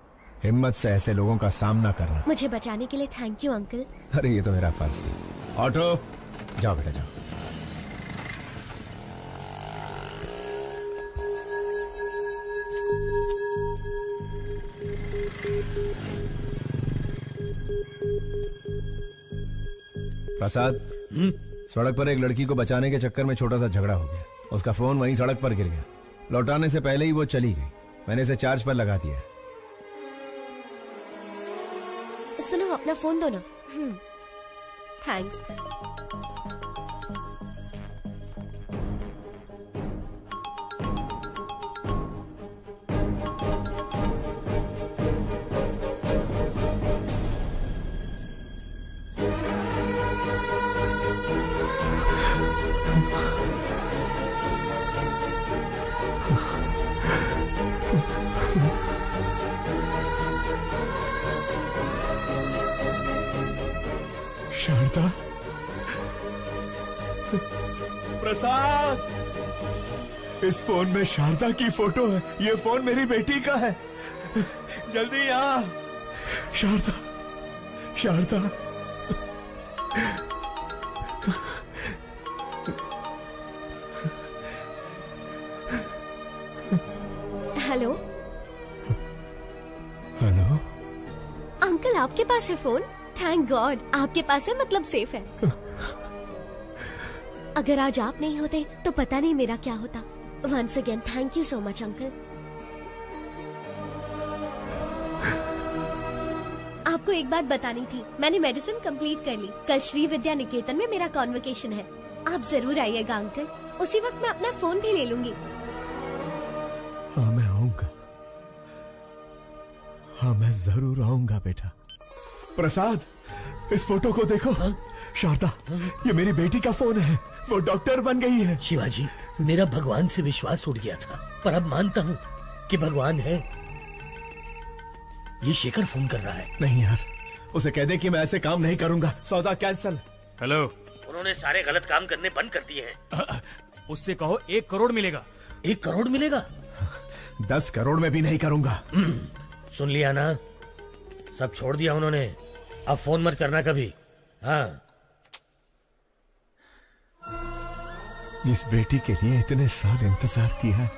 H: हिम्मत से ऐसे लोगों का सामना करना।
G: मुझे बचाने के लिए थैंक यू अंकल।
H: अरे ये तो मेरा फर्ज था। ऑटो जाओ बेटा जाओ। प्रसाद, सड़क पर एक लड़की को बचाने के चक्कर में छोटा सा झगड़ा हो गया। उसका फोन वहीं सड़क पर गिर गया। लौटाने से पहले ही वो चली गई। मैंने इसे चार्ज पर लगा दिया।
G: सुनो, अपना फोन दो ना। थैंक्स।
H: शारदा, प्रसाद, इस फोन में शारदा की फोटो है। ये फोन मेरी बेटी का है। जल्दी आ। Sharada, Sharada.
G: Hello.
H: Hello
G: uncle, आपके पास है फोन? थैंक गॉड, आपके पास है मतलब सेफ है। अगर आज आप नहीं होते तो पता नहीं मेरा क्या होता। Once again thank you so much uncle. आपको एक बात बतानी थी, मैंने मेडिसिन कंप्लीट कर ली। कल श्री विद्या निकेतन में मेरा कॉन्वोकेशन है। आप जरूर आइएगा अंकल। उसी वक्त मैं अपना फोन भी ले लूंगी।
H: हाँ मैं आऊंगा। हाँ मैं जरूर आऊंगा बेटा। प्रसाद, इस फोटो को देखो। शारदा, ये मेरी बेटी का फोन है। वो डॉक्टर बन गई है।
J: शिवाजी, मेरा भगवान से विश्वास उठ गया था, पर अब मानता हूँ कि भगवान है। ये शेखर फोन कर रहा है।
H: नहीं यार, उसे कह दे कि मैं ऐसे काम नहीं करूंगा। सौदा कैंसल।
M: हेलो।
J: उन्होंने सारे गलत काम करने बंद कर दिए हैं।
M: उससे कहो 1 करोड़ मिलेगा।
J: 1 करोड़ मिलेगा?
H: 10 करोड़ में भी नहीं करूंगा।
J: सुन लिया ना, सब छोड़ दिया उन्होंने। अब फोन मत करना कभी। हाँ।
H: जिस बेटी के लिए इतने साल इंतजार किया,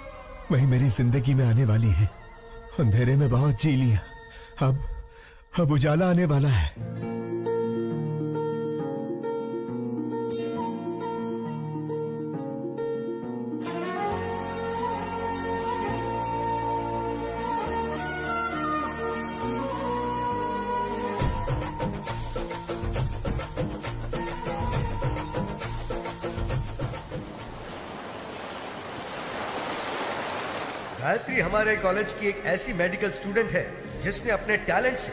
H: वही मेरी जिंदगी में आने वाली है। अंधेरे में बहुत जी लिया, अब उजाला आने वाला है।
R: गायत्री हमारे कॉलेज की एक ऐसी मेडिकल स्टूडेंट है जिसने अपने टैलेंट से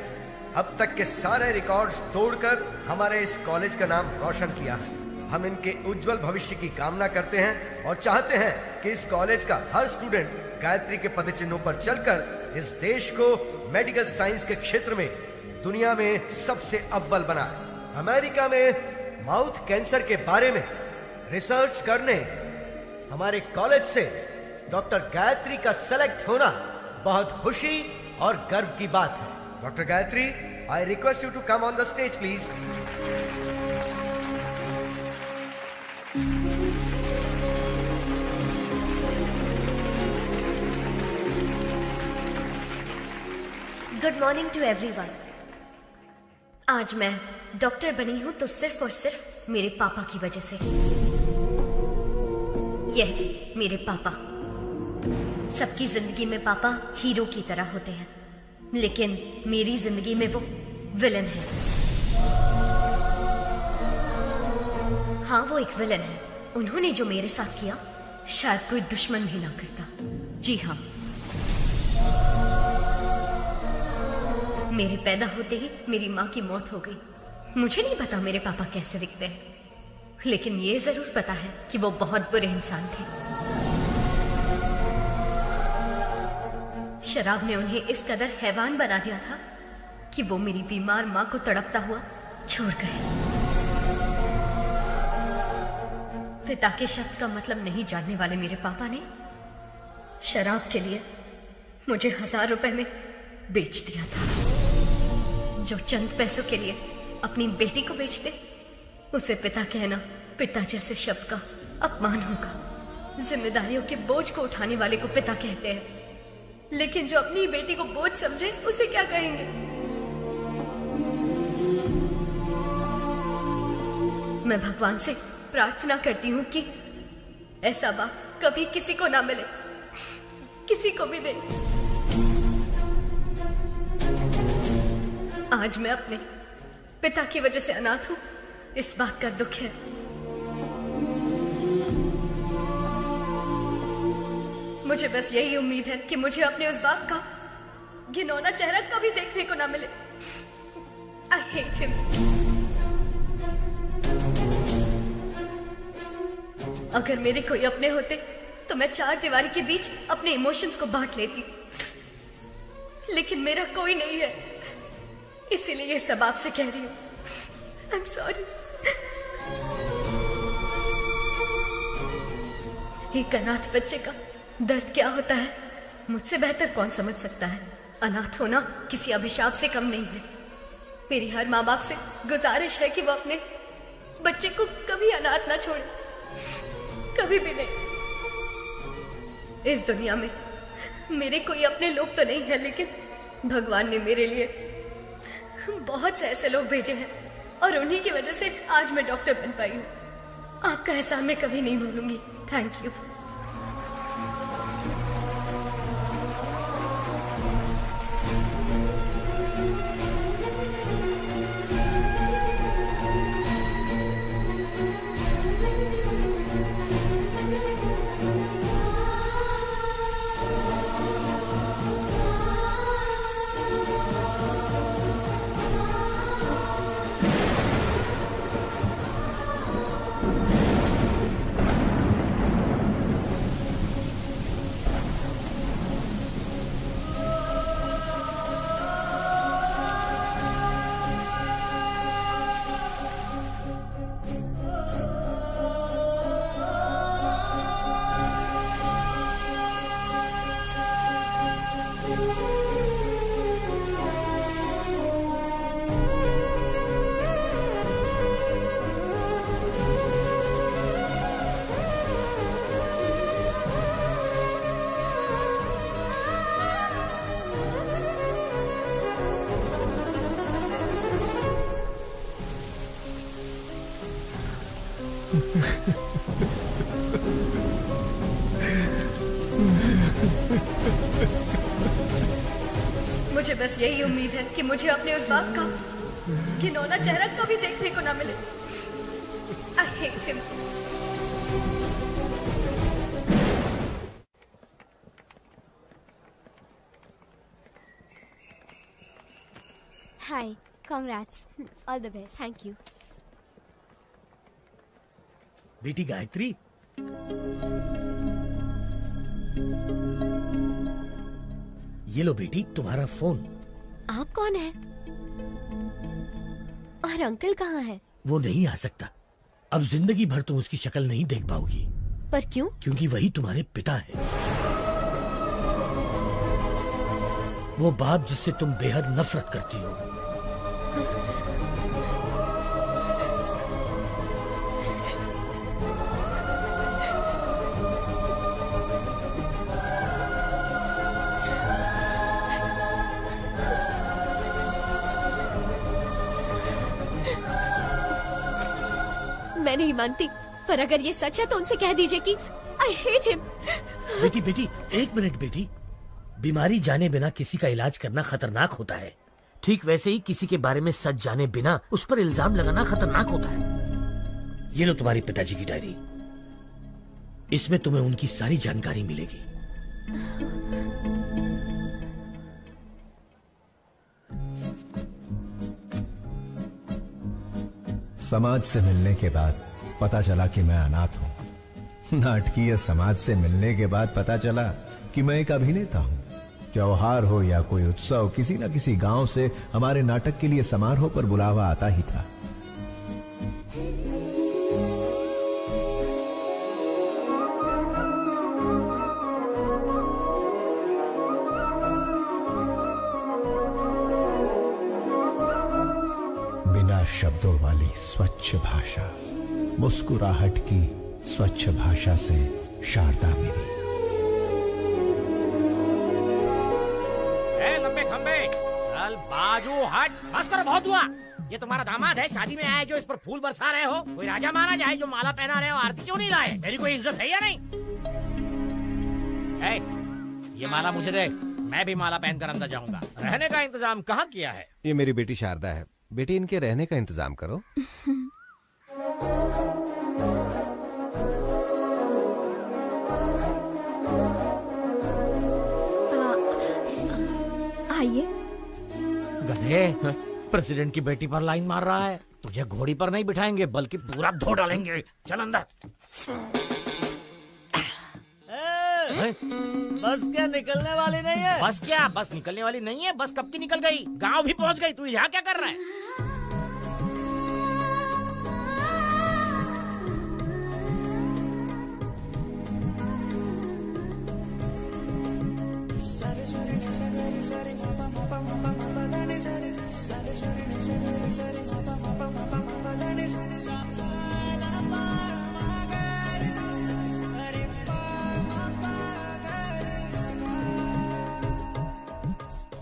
R: अब तक के सारे रिकॉर्ड्स तोड़कर हमारे इस कॉलेज का नाम रोशन किया है। हम इनके उज्जवल भविष्य की कामना करते हैं और चाहते हैं कि इस कॉलेज का हर स्टूडेंट गायत्री के पदचिन्हों पर चलकर इस देश को मेडिकल साइंस के क्षेत्र में दुनिया में सबसे अव्वल बनाए। अमेरिका में माउथ कैंसर के बारे में रिसर्च करने हमारे कॉलेज से डॉक्टर गायत्री का सेलेक्ट होना बहुत खुशी और गर्व की बात है। Doctor Gayatri, I request you to come on the stage please.
G: Good morning to everyone. आज मैं डॉक्टर बनी हूं तो सिर्फ और सिर्फ मेरे पापा की वजह से। यह मेरे पापा। सबकी जिंदगी में पापा हीरो की तरह होते हैं, लेकिन मेरी जिंदगी में वो विलन है। हाँ, वो एक विलन है। उन्होंने जो मेरे साथ किया शायद कोई दुश्मन भी ना करता। जी हाँ, मेरे पैदा होते ही मेरी माँ की मौत हो गई। मुझे नहीं पता मेरे पापा कैसे दिखते हैं, लेकिन ये जरूर पता है कि वो बहुत बुरे इंसान थे। शराब ने उन्हें इस कदर हैवान बना दिया था कि वो मेरी बीमार माँ को तड़पता हुआ छोड़ गए।
S: पिता के शब्द का मतलब नहीं जानने वाले मेरे पापा ने शराब के लिए मुझे 1000 रुपए में बेच दिया था। जो चंद पैसों के लिए अपनी बेटी को बेच दे उसे पिता कहना पिता जैसे शब्द का अपमान होगा। जिम्मेदारियों के बोझ को उठाने वाले को पिता कहते हैं, लेकिन जो अपनी बेटी को बोझ समझे उसे क्या कहेंगे? मैं भगवान से प्रार्थना करती हूँ कि ऐसा बाप कभी किसी को ना मिले, किसी को भी नहीं। आज मैं अपने पिता की वजह से अनाथ हूँ, इस बात का दुख है। मुझे बस यही उम्मीद है कि मुझे अपने उस बाप का घिनौना चेहरा कभी देखने को ना मिले। I hate him। अगर मेरे कोई अपने होते तो मैं 4 दीवारी के बीच अपने इमोशंस को बांट लेती, लेकिन मेरा कोई नहीं है, इसीलिए ये सब आपसे कह रही हूँ। I'm sorry। एक अनाथ बच्चे का दर्द क्या होता है मुझसे बेहतर कौन समझ सकता है। अनाथ होना किसी अभिशाप से कम नहीं है। मेरी हर माँ बाप से गुजारिश है कि वो अपने बच्चे को कभी अनाथ ना छोड़े, कभी भी नहीं। इस दुनिया में मेरे कोई अपने लोग तो नहीं है, लेकिन भगवान ने मेरे लिए बहुत से ऐसे लोग भेजे हैं और उन्हीं की वजह से आज मैं डॉक्टर बन पाई हूँ। आपका एहसान मैं कभी नहीं भूलूंगी। Thank you. मुझे बस यही उम्मीद है कि मुझे अपने उस बाप का घिनौना चेहरा कभी देखने को ना मिले। I hate him।
G: Hi, congrats. All the best.
D: Thank you।
J: बेटी गायत्री, ये लो बेटी तुम्हारा फोन।
I: आप कौन है? और अंकल कहाँ है?
J: वो नहीं आ सकता। अब जिंदगी भर तुम उसकी शक्ल नहीं देख पाओगी।
I: पर क्यों?
J: क्योंकि वही तुम्हारे पिता है, वो बाप जिससे तुम बेहद नफरत करती हो।
I: मैं नहीं मानती, पर अगर ये सच है तो उनसे कह दीजिए कि I hate him।
J: बेटी बेटी एक मिनट बेटी, बीमारी जाने बिना किसी का इलाज करना खतरनाक होता है। ठीक वैसे ही किसी के बारे में सच जाने बिना उस पर इल्जाम लगाना खतरनाक होता है। ये लो तुम्हारी पिताजी की डायरी, इसमें तुम्हें उनकी सारी जानकारी मिलेगी।
H: समाज से मिलने के बाद पता चला कि मैं अनाथ हूं। नाटकीय समाज से मिलने के बाद पता चला कि मैं एक अभिनेता हूं। त्योहार हो या कोई उत्सव, किसी न किसी गांव से हमारे नाटक के लिए समारोह पर बुलावा आता ही था। शब्दों वाली स्वच्छ भाषा, मुस्कुराहट की स्वच्छ भाषा से शारदा मेरी।
P: लंबे खंबे चल बाजू हट, बस करो, बहुत हुआ। ये तुम्हारा दामाद है, शादी में आए जो इस पर फूल बरसा रहे हो? कोई राजा महाराजा है जो माला पहना रहे हो? आरती क्यों नहीं लाए? मेरी कोई इज्जत है या नहीं? ये माला मुझे दे, मैं भी माला पहनकर अंदर जाऊंगा। रहने का इंतजाम कहाँ किया है?
N: ये मेरी बेटी शारदा है, बेटी इनके रहने का इंतजाम करो।
D: आइए।
P: गधे, प्रेसिडेंट की बेटी पर लाइन मार रहा है। तुझे घोड़ी पर नहीं बिठाएंगे बल्कि पूरा धो डालेंगे। चल अंदर।
F: बस क्या निकलने वाली नहीं है?
P: बस क्या? बस निकलने वाली नहीं है? बस कब की निकल गई, गांव भी पहुंच गई। तू यहाँ क्या कर रहा है?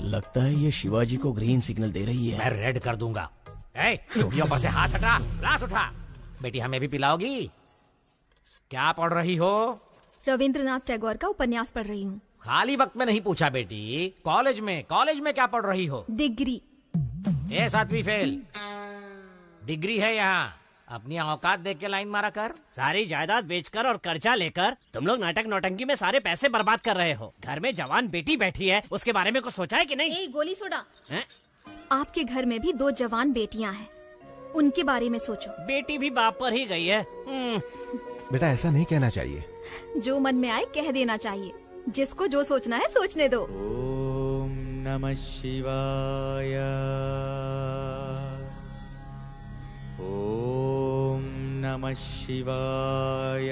F: लगता है ये शिवाजी को ग्रीन सिग्नल दे रही है।
P: मैं रेड कर दूंगा। चुड़ियों पर से हाथ हटा, ग्लास उठा। बेटी हमें भी पिलाओगी? क्या पढ़ रही हो?
D: रविंद्रनाथ टैगोर का उपन्यास पढ़ रही हूँ।
P: खाली वक्त में नहीं पूछा बेटी, कॉलेज में क्या पढ़ रही हो?
D: डिग्री।
P: 7वीं फेल। डिग्री है यहाँ। अपनी औकात देख के लाइन मारा कर।
F: सारी जायदाद बेचकर और कर्जा लेकर तुम लोग नाटक नौटंकी में सारे पैसे बर्बाद कर रहे हो। घर में जवान बेटी बैठी है, उसके बारे में कुछ सोचा है कि नहीं?
D: गोली सोडा। आपके घर में भी 2 जवान बेटियां हैं, उनके बारे में सोचो।
F: बेटी भी बाप पर ही गई है।
N: बेटा ऐसा नहीं कहना चाहिए।
D: जो मन में आए कह देना चाहिए। जिसको जो सोचना है सोचने दो।
T: ओम नमः शिवाय। ओम नमः शिवाय।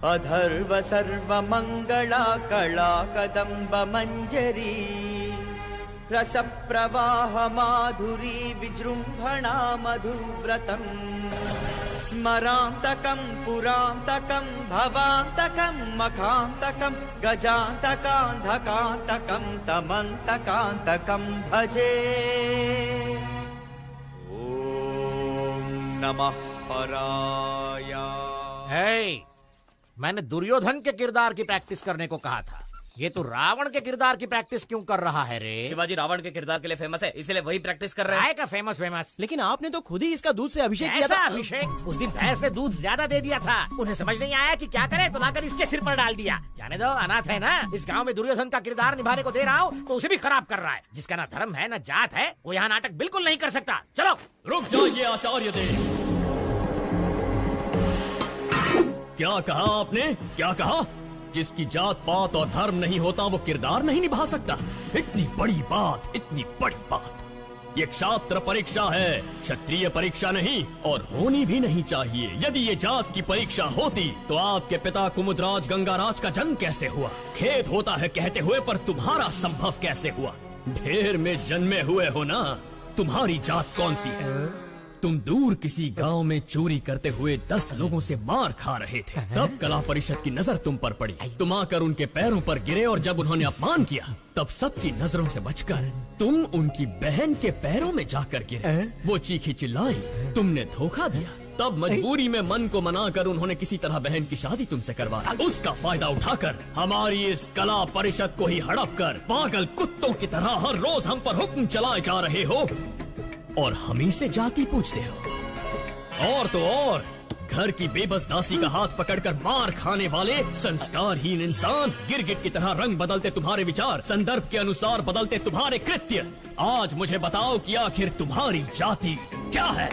T: अधर्व सर्वमंगला कला कदम्ब मंजरी रस प्रवाह माधुरी विजृंभणा मधुव्रतम् स्मरांतकं पुरांतकं भवांतकं मखांतकं गजांतकांधकांतकं तमंतकांतकं भजे। ओम नमः हराय।
P: मैंने दुर्योधन के किरदार की प्रैक्टिस करने को कहा था। ये तो रावण के किरदार की प्रैक्टिस क्यों कर रहा है रे?
F: शिवाजी रावण के किरदार के लिए फेमस है, इसलिए वही प्रैक्टिस कर रहा है।
P: का फेमस।
F: लेकिन आपने तो खुद ही इसका दूध से अभिषेक किया था।
P: अभिषेक? उस दिन भैंस ने दूध ज्यादा दे दिया था। उन्हें समझ नहीं आया कि क्या करे तो लाकर इसके सिर पर डाल दिया। जाने दो, अनाथ है ना। इस गांव में दुर्योधन का किरदार निभाने को दे रहा हूँ तो उसे भी खराब कर रहा है। जिसका ना धर्म है ना जात है, वो यहाँ नाटक बिल्कुल नहीं कर सकता। चलो।
E: रुक जाइए आचार्य देव। क्या कहा आपने? क्या कहा? जिसकी जात पात और धर्म नहीं होता वो किरदार नहीं निभा सकता? इतनी बड़ी बात, इतनी बड़ी बात। ये क्षात्र परीक्षा है, क्षत्रिय परीक्षा नहीं, और होनी भी नहीं चाहिए। यदि ये जात की परीक्षा होती तो आपके पिता कुमुदराज गंगाराज का जन्म कैसे हुआ? खेद होता है कहते हुए, पर तुम्हारा संभव कैसे हुआ? ढेर में जन्मे हुए हो ना। तुम्हारी जात कौन सी है? तुम दूर किसी गांव में चोरी करते हुए 10 लोगों से मार खा रहे थे। तब कला परिषद की नजर तुम पर पड़ी। तुम आकर उनके पैरों पर गिरे और जब उन्होंने अपमान किया तब सबकी नजरों से बचकर तुम उनकी बहन के पैरों में जाकर गिरे। वो चीखी चिल्लाई, तुमने धोखा दिया। तब मजबूरी में मन को मनाकर उन्होंने किसी तरह बहन की शादी तुमसे करवा दी। उसका फायदा उठाकर हमारी इस कला परिषद को ही हड़प कर पागल कुत्तों की तरह हर रोज हम पर हुक्म चलाए जा रहे हो और हमी से जाति पूछते हो। और तो और घर की बेबस दासी का हाथ पकड़कर मार खाने वाले संस्कारहीन इंसान, गिरगिट की तरह रंग बदलते तुम्हारे विचार, संदर्भ के अनुसार बदलते तुम्हारे कृत्य। आज मुझे बताओ कि आखिर तुम्हारी जाति क्या है?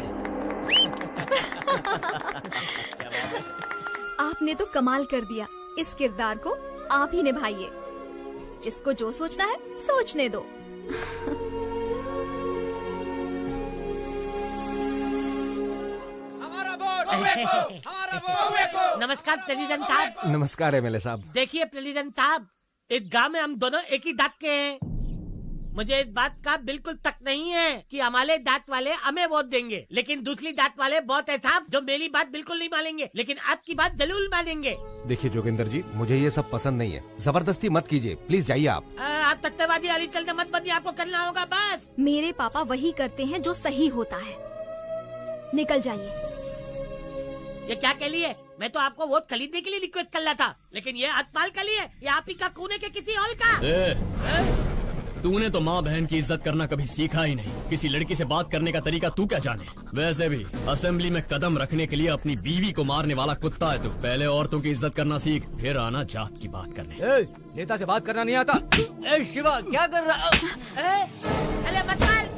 D: आपने तो कमाल कर दिया। इस किरदार को आप ही निभाइए। जिसको जो सोचना है सोचने दो।
P: नमस्कार प्रेसिडेंट साहब।
N: नमस्कार एमएलए साहब।
P: देखिए प्रेसिडेंट साहब, एक गांव में हम दोनों एक ही दांत के हैं। मुझे इस बात का बिल्कुल तक नहीं है कि हमारे दांत वाले हमें वोट देंगे, लेकिन दूसरी दांत वाले बहुत है साहब जो मेरी बात बिल्कुल नहीं मानेंगे, लेकिन आपकी बात जरूर मानेंगे।
N: देखिए जोगिंदर जी, मुझे ये सब पसंद नहीं है, जबरदस्ती मत कीजिए, प्लीज जाइए आप।
P: आप सत्यवादी अली चलते मत बनिए, आपको करना होगा बस।
K: मेरे पापा वही करते हैं जो सही होता है। निकल जाइए।
P: ये क्या के लिए? मैं तो आपको वोट खरीदने के लिए रिक्वेस्ट कर रहा था, लेकिन ये हतपाल के लिए या आप ही का खूने के किसी और का?
Q: तूने तो माँ बहन की इज्जत करना कभी सीखा ही नहीं। किसी लड़की से बात करने का तरीका तू क्या जाने? वैसे भी असेंबली में कदम रखने के लिए अपनी बीवी को मारने वाला कुत्ता है तू। पहले औरतों की इज्जत करना सीख, फिर आना जात की बात करने।
N: नेता से बात करना नहीं आता।
P: शिवा क्या कर रहा? अरे मत मार।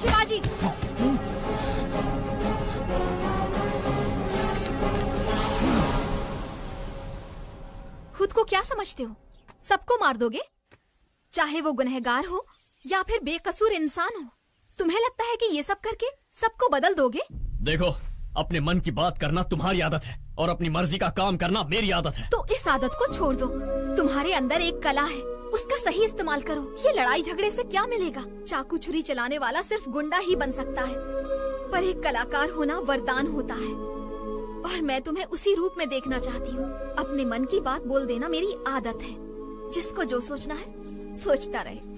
K: शिवाजी, खुद को क्या समझते हो? सबको मार दोगे, चाहे वो गुनहगार हो या फिर बेकसूर इंसान हो। तुम्हें लगता है कि ये सब करके सबको बदल दोगे?
Q: देखो, अपने मन की बात करना तुम्हारी आदत है और अपनी मर्जी का काम करना मेरी आदत है।
K: तो इस आदत को छोड़ दो। तुम्हारे अंदर एक कला है, उसका सही इस्तेमाल करो। ये लड़ाई झगड़े से क्या मिलेगा? चाकू छुरी चलाने वाला सिर्फ गुंडा ही बन सकता है, पर एक कलाकार होना वरदान होता है, और मैं तुम्हें उसी रूप में देखना चाहती हूँ। अपने मन की बात बोल देना मेरी आदत है। जिसको जो सोचना है सोचता रहे।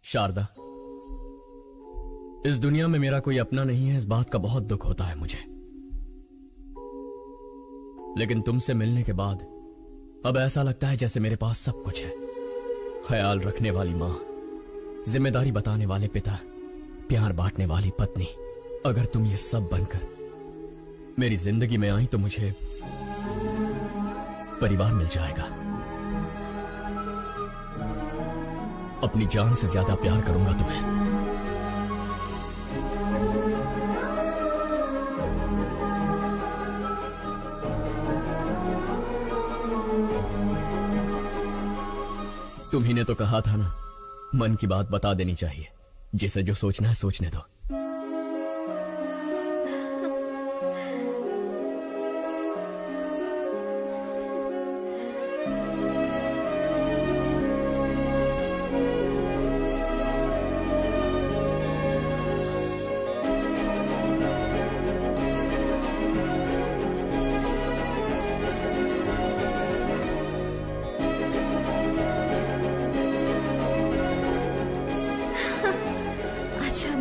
Q: शारदा, इस दुनिया में मेरा कोई अपना नहीं है, इस बात का बहुत दुख होता है मुझे। लेकिन तुमसे मिलने के बाद अब ऐसा लगता है जैसे मेरे पास सब कुछ है। ख्याल रखने वाली माँ, जिम्मेदारी बताने वाले पिता, प्यार बांटने वाली पत्नी। अगर तुम ये सब बनकर मेरी जिंदगी में आई तो मुझे परिवार मिल जाएगा। अपनी जान से ज्यादा प्यार करूंगा तुम्हें। तुम्ही ने तो कहा था ना, मन की बात बता देनी चाहिए। जिसे जो सोचना है सोचने दो।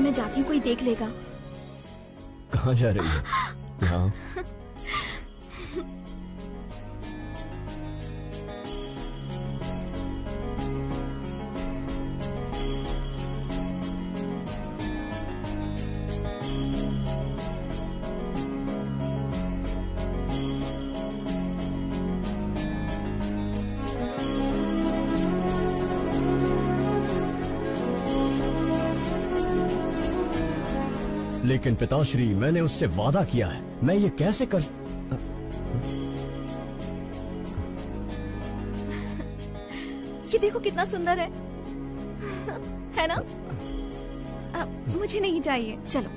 K: जाती हूँ, कोई देख लेगा।
Q: कहाँ जा रही है? यहाँ। लेकिन पिताश्री, मैंने उससे वादा किया है, मैं ये कैसे कर...
K: ये देखो कितना सुंदर है ना? मुझे नहीं चाहिए, चलो।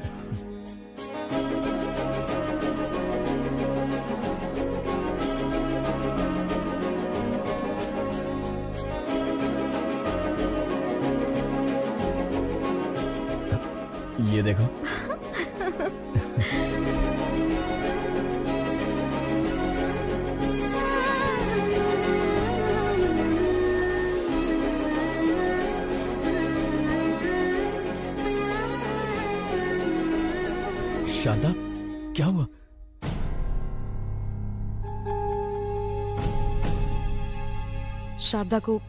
Q: ये देखो। शारदा, क्या हुआ?
U: शारदा को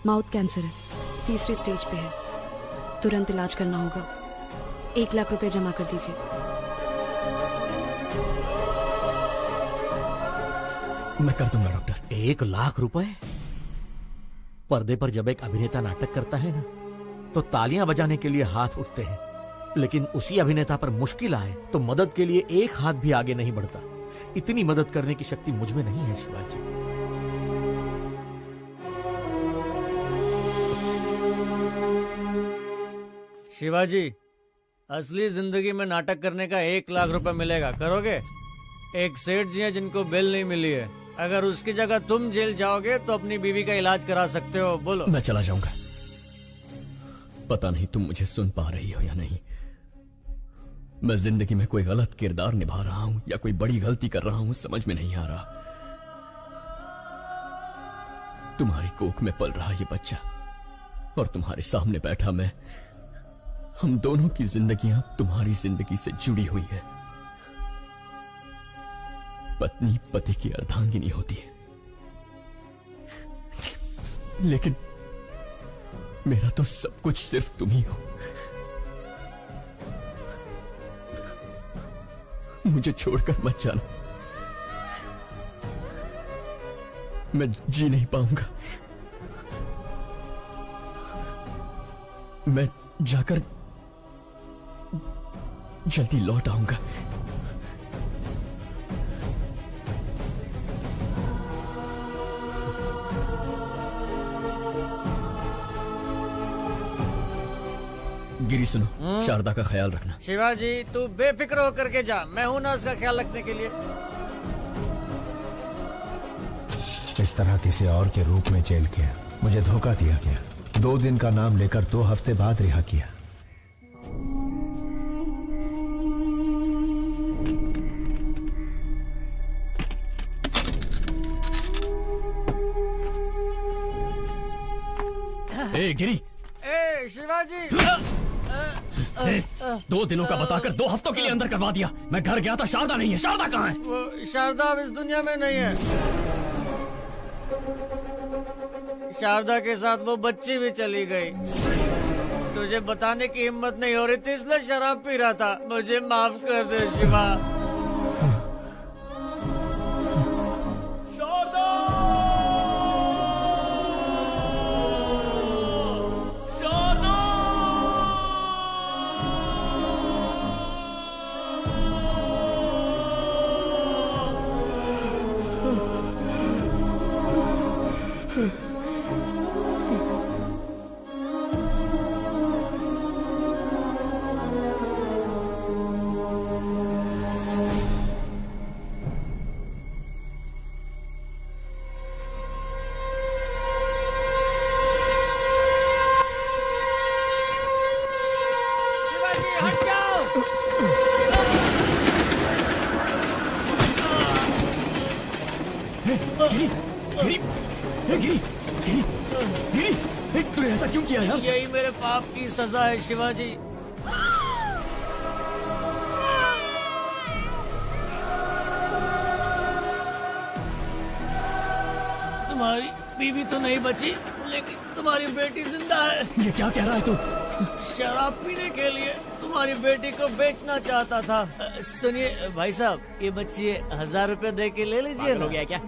U: माउथ कैंसर है, 3री स्टेज पे है। तुरंत इलाज करना होगा। 1 लाख रुपए जमा कर दीजिए।
Q: मैं कर दूंगा डॉक्टर।
P: 1 लाख रुपए? पर्दे पर जब एक अभिनेता नाटक करता है ना, तो तालियां बजाने के लिए हाथ उठते हैं, लेकिन उसी अभिनेता पर मुश्किल आए तो मदद के लिए एक हाथ भी आगे नहीं बढ़ता। इतनी मदद करने की शक्ति मुझ में नहीं है शिवाजी।
V: शिवाजी, असली जिंदगी में नाटक करने का 1 लाख रुपए मिलेगा, करोगे? एक सेठ जी हैं जिनको बेल नहीं मिली है। अगर उसकी जगह तुम जेल जाओगे तो अपनी बीवी का इलाज करा सकते हो। बोलो।
Q: मैं चला जाऊंगा। पता नहीं तुम मुझे सुन पा रही हो या नहीं। मैं जिंदगी में कोई गलत किरदार निभा रहा हूं या कोई बड़ी गलती कर रहा हूं, समझ में नहीं आ रहा। तुम्हारी कोख में पल रहा ये बच्चा और तुम्हारे सामने बैठा मैं, हम दोनों की जिंदगियां तुम्हारी जिंदगी से जुड़ी हुई है। पत्नी पति की अर्धांगिनी होती है, लेकिन मेरा तो सब कुछ सिर्फ तुम ही हो। मुझे छोड़कर मत जाना, मैं जी नहीं पाऊंगा। मैं जाकर जल्दी लौट आऊंगा। गिरी सुनो, शारदा का ख्याल रखना।
V: शिवाजी, तू बेफिक्र होकर के जा, मैं हूं ना उसका ख्याल रखने के लिए।
H: इस तरह किसी और के रूप में जेल किया, मुझे धोखा दिया गया। 2 दिन का नाम लेकर 2 हफ्ते बाद रिहा किया।
Q: ए गिरी,
V: ए शिवाजी,
Q: 2 दिनों का बताकर 2 हफ्तों के लिए अंदर करवा दिया। मैं घर गया था, शारदा नहीं है। शारदा कहाँ है?
V: वो शारदा अब इस दुनिया में नहीं है। शारदा के साथ वो बच्ची भी चली गई। तुझे बताने की हिम्मत नहीं हो रही थी, इसलिए शराब पी रहा था। मुझे माफ कर दे शिवा।
Q: तूने ऐसा क्यों किया यार?
V: यही मेरे पाप की सजा है शिवाजी। तुम्हारी बीवी तो नहीं बची, लेकिन तुम्हारी बेटी जिंदा है।
Q: ये क्या कह रहा है तू?
V: शराब पीने के लिए तुम्हारी बेटी को बेचना चाहता था। सुनिए भाई साहब, ये बच्ची 1000 रुपए दे के ले लीजिए।
Q: हो गया क्या?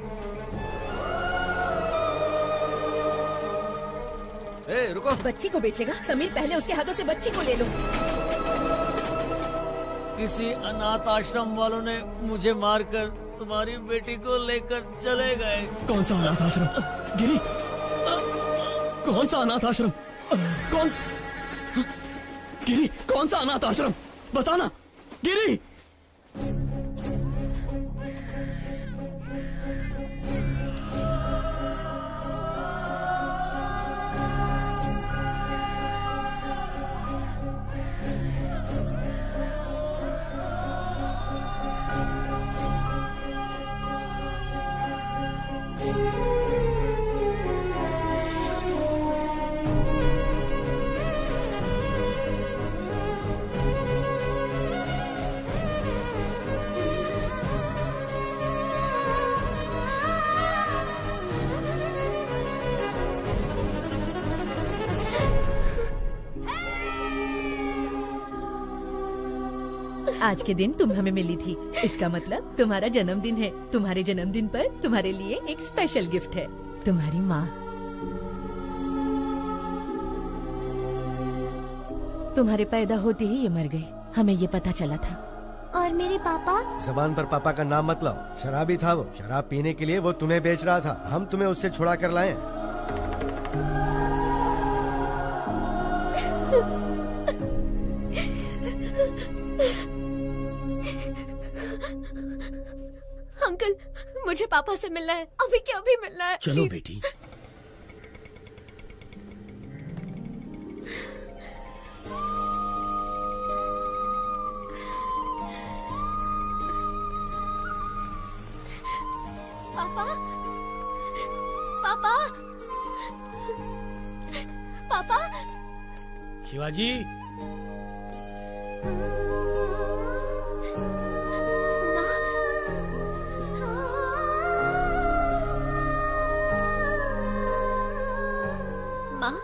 I: रुको। बच्ची को बेचेगा? समीर, पहले उसके हाथों से बच्ची को ले लो।
V: किसी अनाथ आश्रम वालों ने मुझे मारकर तुम्हारी बेटी को लेकर चले गए।
Q: कौन सा अनाथ आश्रम? गिरी, कौन सा अनाथ आश्रम? कौन? गिरी, कौन सा अनाथ आश्रम? बताना गिरी।
B: आज के दिन तुम हमें मिली थी, इसका मतलब तुम्हारा जन्मदिन है। तुम्हारे जन्मदिन पर तुम्हारे लिए एक स्पेशल गिफ्ट है, तुम्हारी माँ। तुम्हारे पैदा होते ही ये मर गई, हमें ये पता चला था।
K: और मेरे पापा?
R: जबान पर पापा का नाम मत लाओ, शराबी था वो। शराब पीने के लिए वो तुम्हें बेच रहा था, हम तुम्हें उससे छुड़ा कर लाए।
S: अंकल, मुझे पापा से मिलना है, अभी के अभी मिलना है।
J: चलो
S: please।
J: बेटी।
S: पापा, पापा, पापा।
J: शिवाजी,
S: माँ,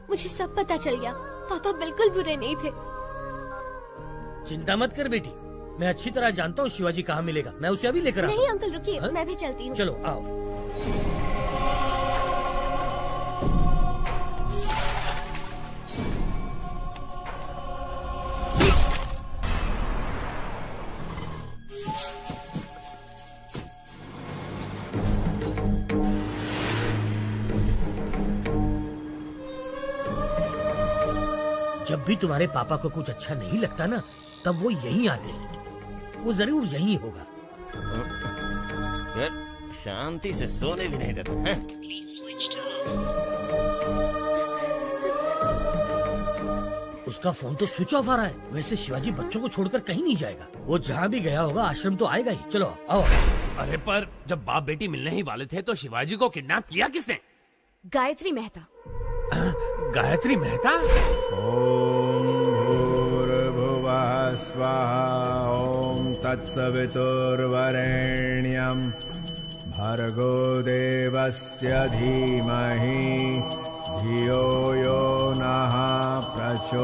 S: मुझे सब पता चल गया। पापा बिल्कुल बुरे नहीं थे।
J: चिंता मत कर बेटी, मैं अच्छी तरह जानता हूँ शिवाजी कहाँ मिलेगा। मैं उसे अभी लेकर आता हूँ।
S: नहीं अंकल रुकिए, मैं भी चलती हूँ।
J: चलो आओ। जब भी तुम्हारे पापा को कुछ अच्छा नहीं लगता ना, तब वो यहीं आते हैं। वो जरूर यहीं होगा।
F: शांति से सोने भी नहीं देते हैं।
J: उसका फोन तो स्विच ऑफ आ रहा है। वैसे शिवाजी बच्चों को छोड़कर कहीं नहीं जाएगा। वो जहाँ भी गया होगा आश्रम तो आएगा ही। चलो आओ।
E: अरे पर जब बाप बेटी मिलने ही वाले थे तो शिवाजी को किडनैप किया किसने?
G: गायत्री मेहता।
E: गायत्री मेहता?
H: ओम भूर्भुवः स्वाहा ओम तत्सवितुर्वरेण्यं भर्गो देवस्य धीमहि धियो यो नः प्रचोदयात्।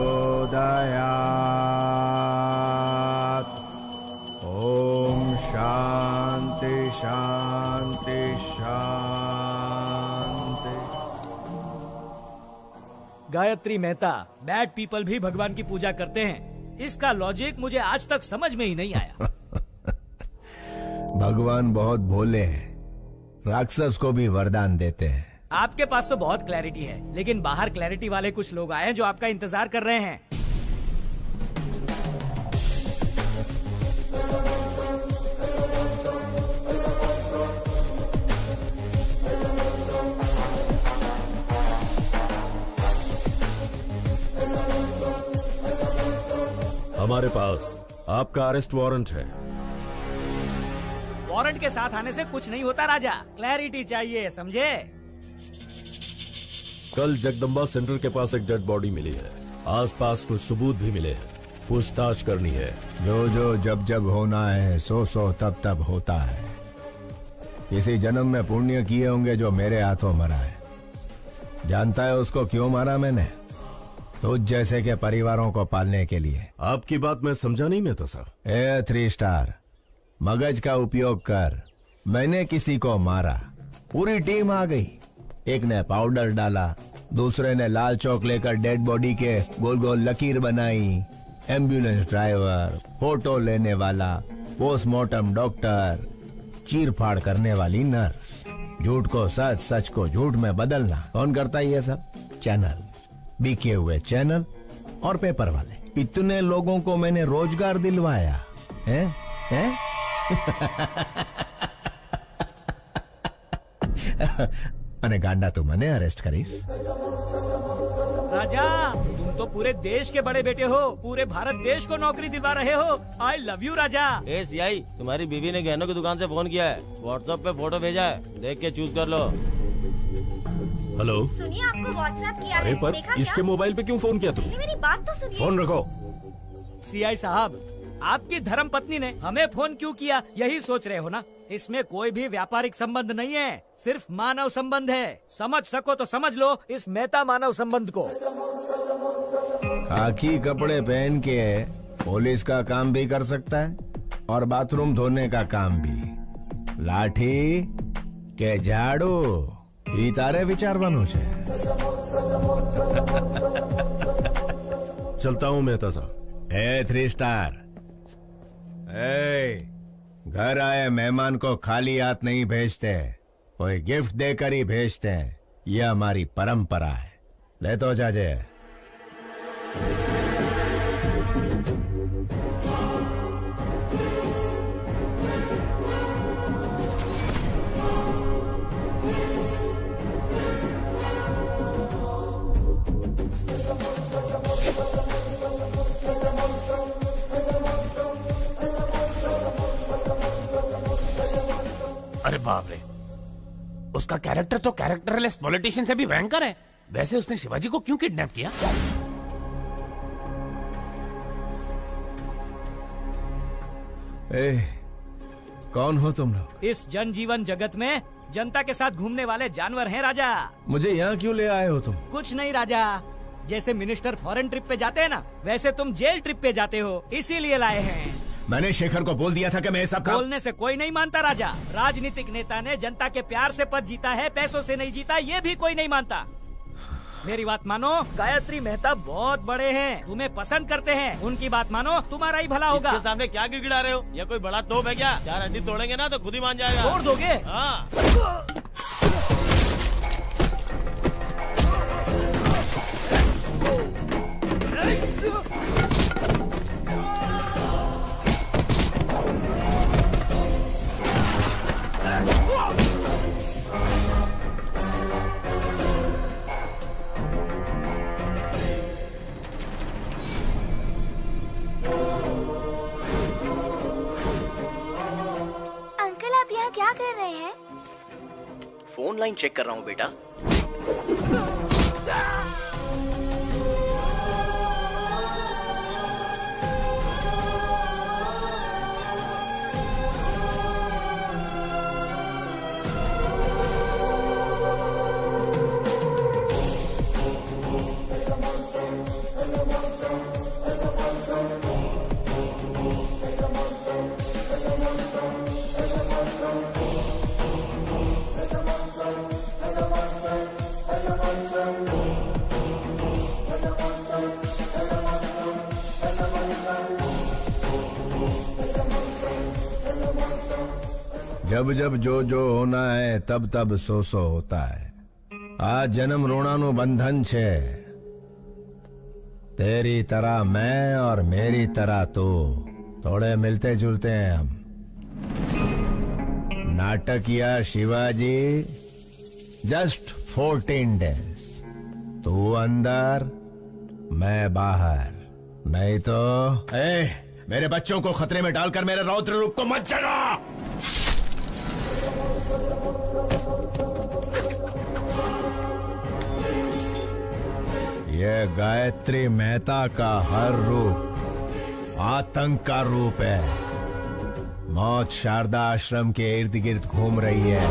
H: ओम शांति शांति शांति।
Q: गायत्री मेहता, बैड पीपल भी भगवान की पूजा करते हैं। इसका लॉजिक मुझे आज तक समझ में ही नहीं आया।
H: भगवान बहुत भोले हैं, राक्षस को भी वरदान देते हैं।
Q: आपके पास तो बहुत क्लैरिटी है, लेकिन बाहर क्लैरिटी वाले कुछ लोग आए हैं जो आपका इंतजार कर रहे हैं।
C: हमारे पास आपका अरेस्ट वारंट है।
Q: वारंट के साथ आने से कुछ नहीं होता राजा, क्लैरिटी चाहिए, समझे?
C: कल जगदम्बा सेंटर के पास एक डेड बॉडी मिली है। आसपास कुछ सबूत भी मिले हैं, पूछताछ करनी है।
H: जो जो जब जब होना है, सो सो तब तब होता है। किसी जन्म में पुण्य किए होंगे जो मेरे हाथों मरा है। जानता है उसको क्यों मारा मैंने? तुझ जैसे के परिवारों को पालने के लिए।
C: आपकी बात मैं समझा नहीं मैं तो सर।
H: 3 स्टार मगज का उपयोग कर। मैंने किसी को मारा, पूरी टीम आ गई। एक ने पाउडर डाला, दूसरे ने लाल चौक लेकर डेड बॉडी के गोल गोल लकीर बनाई। एम्बुलेंस ड्राइवर, फोटो लेने वाला, पोस्टमार्टम डॉक्टर, चीर फाड़ करने वाली नर्स। झूठ को सच, सच को झूठ में बदलना कौन करता है ये सब? चैनल, बिके हुए चैनल और पेपर वाले। इतने लोगों को मैंने रोजगार दिलवाया है? અને ગાંડા તું મને અરેસ્ટ કરીશ?
Q: राजा, तुम तो पूरे देश के बड़े बेटे हो, पूरे भारत देश को नौकरी दिलवा रहे हो। आई love you Raja.
F: A CI, तुम्हारी बीवी ने गहनों की दुकान से फोन किया है, व्हाट्सएप पे फोटो भेजा है, देख के चूज कर लो।
C: हेलो,
K: सुनिए, आपको व्हाट्सएप किया
C: अरे
K: है,
C: पर
K: देखा
C: इसके
K: क्या?
C: मोबाइल पे क्यों फोन किया तुमने?
K: मेरी बात तो सुनिए।
C: फोन रखो।
Q: सीआई साहब, आपकी धर्म पत्नी ने हमें फोन क्यों किया, यही सोच रहे हो ना? इसमें कोई भी व्यापारिक संबंध नहीं है, सिर्फ मानव संबंध है। समझ सको तो समझ लो इस मेहता मानव संबंध को।
H: खाकी कपड़े पहन के पुलिस का काम भी कर सकता है और बाथरूम धोने का काम भी। लाठी के झाड़ू ई तारे विचारવાનું છે।
C: चलता हूँ मेहता साहब।
H: ए 3 स्टार, घर आए मेहमान को खाली हाथ नहीं भेजते, कोई गिफ्ट देकर ही भेजते हैं। यह हमारी परंपरा है। ले तो जाजे।
E: अरे बाप रे, उसका कैरेक्टर तो कैरेक्टरलेस पॉलिटिशियन से भी भयंकर है। वैसे उसने शिवाजी को क्यों किडनैप किया?
H: कौन हो तुम लोग?
A: इस जनजीवन जगत में जनता के साथ घूमने वाले जानवर हैं राजा।
H: मुझे यहाँ क्यों ले आए हो तुम?
A: कुछ नहीं राजा, जैसे मिनिस्टर फॉरेन ट्रिप पे जाते हैं ना, वैसे तुम जेल ट्रिप पे जाते हो, इसीलिए लाए हैं।
H: मैंने शेखर को बोल दिया था कि मैं सब काम...
A: बोलने से कोई नहीं मानता राजा। राजनीतिक नेता ने जनता के प्यार से पद जीता है, पैसों से नहीं जीता, ये भी कोई नहीं मानता। मेरी बात मानो, गायत्री मेहता बहुत बड़े हैं, तुम्हें पसंद करते हैं, उनकी बात मानो, तुम्हारा ही भला होगा।
F: इसके सामने क्या गिड़गिड़ा रहे हो? ये कोई बड़ा तोप है क्या? 4 हड्डी तोड़ेंगे ना तो खुद ही मान जाएगा।
A: तोड़ दोगे?
F: हाँ।
K: क्या कर रहे हैं?
Q: फोन लाइन चेक कर रहा हूँ बेटा।
H: जब जब जो जो होना है तब तब सो सो होता है। आज जन्म रोणानु बंधन छे। तेरी तरह मैं और मेरी तरह तू, थोड़े मिलते जुलते हैं हम। नाटकिया शिवाजी जस्ट 14 डेज, तू अंदर मैं बाहर। नहीं तो मेरे बच्चों को खतरे में डालकर मेरे रौद्र रूप को मत जगा। ये गायत्री मेहता का हर रूप आतंक का रूप है। मौत शारदा आश्रम के इर्द गिर्द घूम रही है।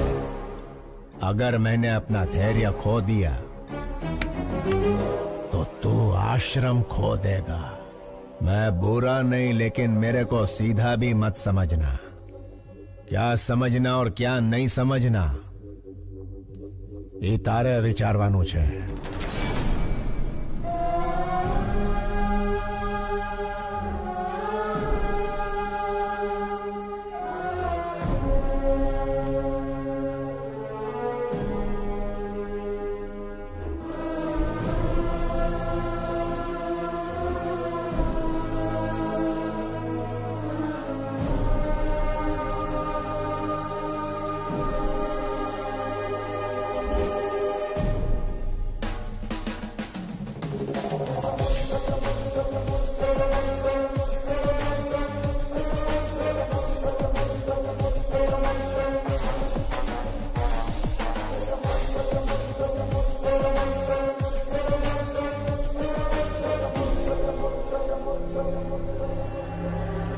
H: अगर मैंने अपना धैर्य खो दिया तो तू आश्रम खो देगा। मैं बुरा नहीं, लेकिन मेरे को सीधा भी मत समझना। क्या समझना और क्या नहीं समझना ये तारे विचारवानु छे।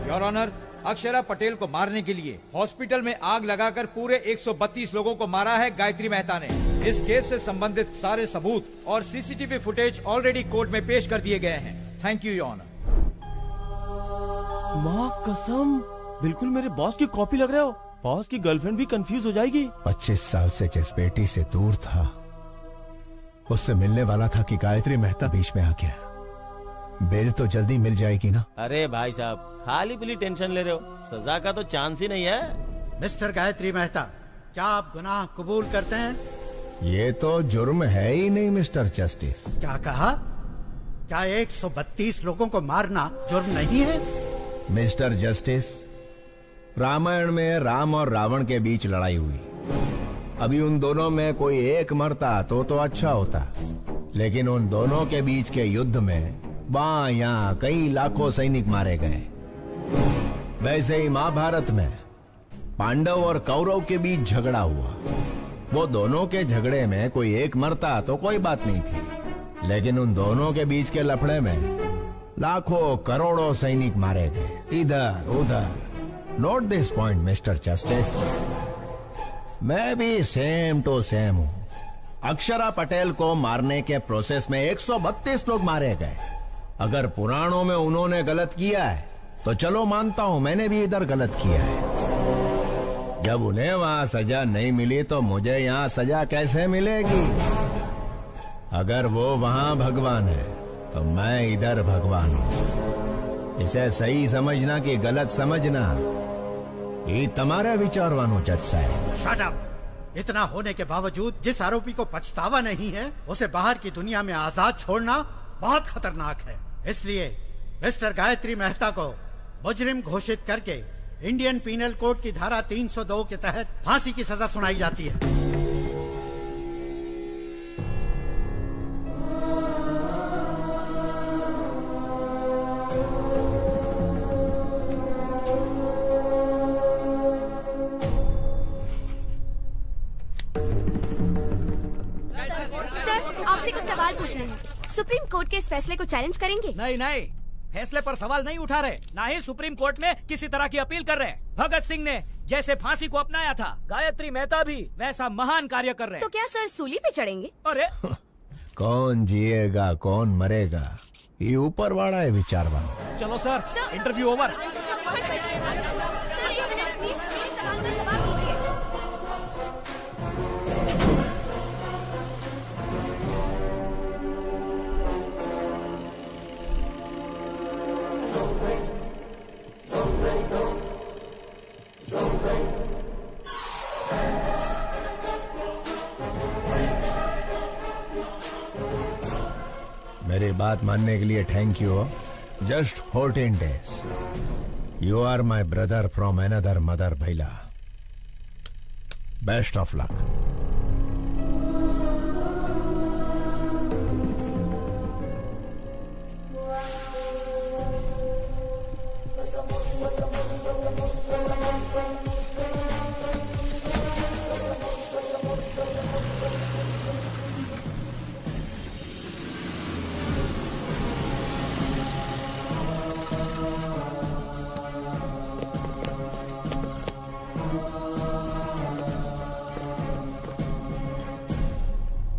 L: योर ऑनर, अक्षरा पटेल को मारने के लिए हॉस्पिटल में आग लगाकर पूरे 132 लोगों को मारा है गायत्री मेहता ने। इस केस से संबंधित सारे सबूत और सीसीटीवी फुटेज ऑलरेडी कोर्ट में पेश कर दिए गए हैं। Thank you your honour.
M: माँ कसम, बिल्कुल मेरे बॉस की कॉपी लग रहे हो। बॉस की गर्लफ्रेंड भी कंफ्यूज हो जाएगी।
H: 25 साल से जिस बेटी से दूर था, उससे मिलने वाला था कि गायत्री मेहता बीच में आ गया। बेल तो जल्दी मिल जाएगी ना?
F: अरे भाई साहब, खाली पीली टेंशन ले रहे हो, सजा का तो चांस ही नहीं है।
O: मिस्टर गायत्री मेहता, क्या आप गुनाह कबूल करते हैं?
H: ये तो जुर्म है ही नहीं मिस्टर जस्टिस।
O: क्या कहा? क्या 132 लोगों को मारना जुर्म नहीं है?
H: मिस्टर जस्टिस, रामायण में राम और रावण के बीच लड़ाई हुई। अभी उन दोनों में कोई एक मरता तो अच्छा होता, लेकिन उन दोनों के बीच के युद्ध में वहां यहाँ कई लाखों सैनिक मारे गए। वैसे ही महाभारत में पांडव और कौरव के बीच झगड़ा हुआ। वो दोनों के झगड़े में कोई एक मरता तो कोई बात नहीं थी, लेकिन उन दोनों के बीच के लफड़े में लाखों करोड़ों सैनिक मारे गए, इधर उधर। Note this point mister justice, मैं भी सेम टू सेम हूँ। अक्षरा पटेल को मारने के प्रोसेस में 132 लोग मारे गए। अगर पुराणों में उन्होंने गलत किया है तो चलो मानता हूं मैंने भी इधर गलत किया है। जब उन्हें वहां सजा नहीं मिली तो मुझे यहाँ सजा कैसे मिलेगी? अगर वो वहां भगवान है तो मैं इधर भगवान हूं। इसे सही समझना कि गलत समझना ये तुम्हारा विचारवानो जज साहब।
O: Shut up! इतना होने के बावजूद जिस आरोपी को पछतावा नहीं है, उसे बाहर की दुनिया में आजाद छोड़ना बहुत खतरनाक है। इसलिए मिस्टर गायत्री मेहता को मुजरिम घोषित करके इंडियन पीनल कोड की धारा 302 के तहत फांसी की सजा सुनाई जाती है।
G: सर, आपसे कुछ सवाल पूछने हैं। सुप्रीम कोर्ट के इस फैसले को चैलेंज करेंगे?
A: नहीं नहीं, फैसले पर सवाल नहीं उठा रहे, ना ही सुप्रीम कोर्ट में किसी तरह की अपील कर रहे। भगत सिंह ने जैसे फांसी को अपनाया था, गायत्री मेहता भी वैसा महान कार्य कर रहे।
G: तो क्या सर सूली पे चढ़ेंगे?
A: अरे
H: कौन जिएगा कौन मरेगा ये ऊपर वाला है विचारवान।
A: चलो सर, इंटरव्यू ओवर।
G: सर एक मिनट प्लीज, मेरे सवाल का जवाब दीजिए।
H: मेरी बात मानने के लिए thank you. Just 14 days। You are my brother from another mother भैला। Best of luck.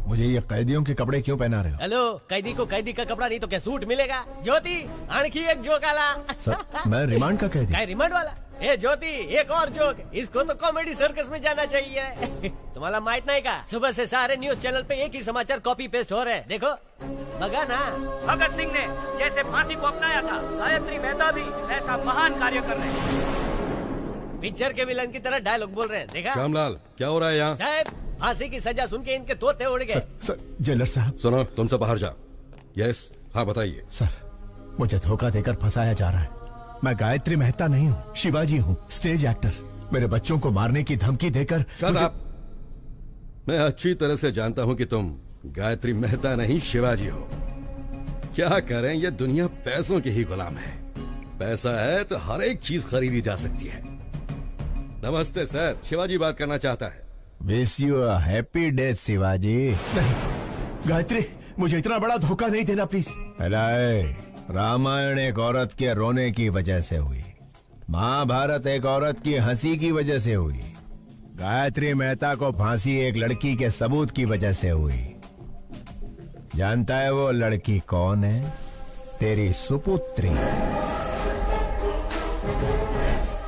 H: मुझे ये कैदियों के कपड़े क्यों पहना रहे हो?
F: हेलो, कैदी को कैदी का कपड़ा नहीं तो क्या सूट मिलेगा? ज्योति, आणखी एक जोक आला।
H: सर, मैं रिमांड का कैदी।
F: काय रिमांड वाला? ए ज्योति, एक और जोक। इसको तो कॉमेडी सर्कस में जाना चाहिए। तुम्हाला माहित नहीं का? सुबह से सारे न्यूज चैनल पे एक ही समाचार कॉपी पेस्ट हो रहे हैं। देखो, बगा ना।
A: भगत सिंह ने जैसे फांसी को अपनाया था, गायत्री मेहता भी वैसा महान कार्य कर रहे।
F: पिक्चर के विलन की तरह डायलॉग बोल रहे हैं। देखा?
C: श्यामलाल, क्या हो रहा है यहाँ?
F: साहब, फांसी की सजा सुन के इनके तोते उड़ गए।
H: सर, जेलर साहब।
C: सुनो, तुम सब बाहर जाओ। यस, हाँ बताइए।
H: सर, मुझे धोखा देकर फंसाया जा रहा है। मैं गायत्री मेहता नहीं हूँ, शिवाजी हूँ, स्टेज एक्टर। मेरे बच्चों को मारने की धमकी देकर
C: मैं अच्छी तरह से जानता हूँ कि तुम गायत्री मेहता नहीं शिवाजी हो। क्या करें, ये दुनिया पैसों की ही गुलाम है। पैसा है तो हर एक चीज खरीदी जा सकती है। नमस्ते सर, शिवाजी बात करना चाहता है।
H: Wish you a happy death Shivaji. नहीं, गायत्री, मुझे इतना बड़ा धोखा नहीं देना प्लीज। रामायण एक औरत के रोने की वजह से हुई, महाभारत एक औरत की हंसी की वजह से हुई, गायत्री मेहता को फांसी एक लड़की के सबूत की वजह से हुई। जानता है वो लड़की कौन है? तेरी सुपुत्री।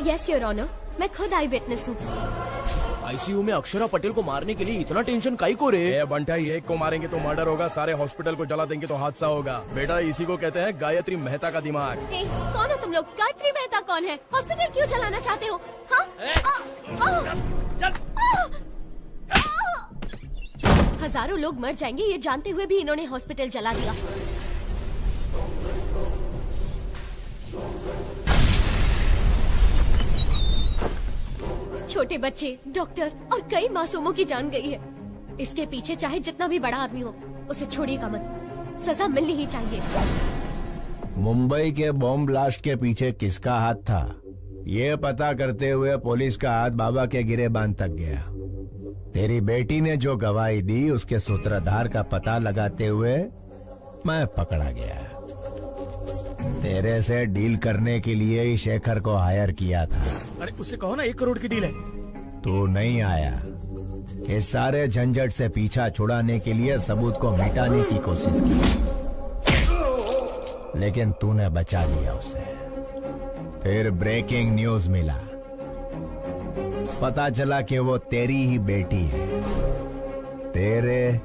S: यस योर ऑनर, मैं खुद आई विटनेस हूँ।
Q: आईसीयू में अक्षरा पटेल को मारने के लिए इतना टेंशन काई को रे?
D: बंटा, एक को मारेंगे तो मर्डर होगा, सारे हॉस्पिटल को जला देंगे तो हादसा होगा। बेटा इसी को कहते हैं गायत्री मेहता का दिमाग।
S: कौन हो तुम लोग? गायत्री मेहता कौन है? हॉस्पिटल क्यों चलाना चाहते हो? हाँ? हजारों लोग मर जाएंगे ये जानते हुए भी इन्होंने हॉस्पिटल जला दिया। छोटे बच्चे, डॉक्टर और कई मासूमों की जान गई है। इसके पीछे चाहे जितना भी बड़ा आदमी हो, उसे छोड़िएगा मत। सजा मिलनी ही चाहिए।
H: मुंबई के बॉम्ब ब्लास्ट के पीछे किसका हाथ था, ये पता करते हुए पुलिस का हाथ बाबा के गिरेबान तक गया। तेरी बेटी ने जो गवाही दी उसके सूत्रधार का पता लगाते हुए मैं पकड़ा गया। तेरे से डील करने के लिए ही शेखर को हायर किया था।
Q: अरे उससे कहो ना 1 करोड़ की डील है।
H: तू नहीं आया। इस सारे झंझट से पीछा छुड़ाने के लिए सबूत को मिटाने की कोशिश की, लेकिन तूने बचा लिया उसे। फिर ब्रेकिंग न्यूज मिला, पता चला कि वो तेरी ही बेटी है, तेरे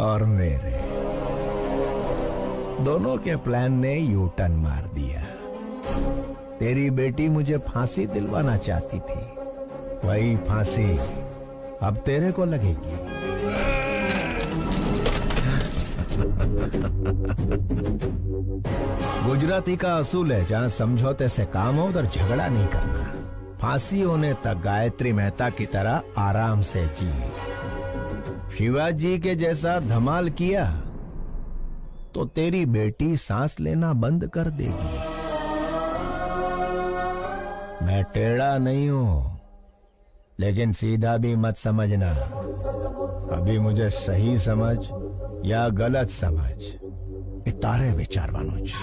H: और मेरे दोनों के प्लान ने यू टर्न मार दिया। तेरी बेटी मुझे फांसी दिलवाना चाहती थी, वही फांसी अब तेरे को लगेगी। गुजराती का असूल है, जहां समझौते से काम हो उधर झगड़ा नहीं करना। फांसी होने तक गायत्री मेहता की तरह आराम से जी। शिवाजी के जैसा धमाल किया तो तेरी बेटी सांस लेना बंद कर देगी। मैं टेढ़ा नहीं हूं, लेकिन सीधा भी मत समझना। अभी मुझे सही समझ या गलत समझ, इतारे विचार वानुज।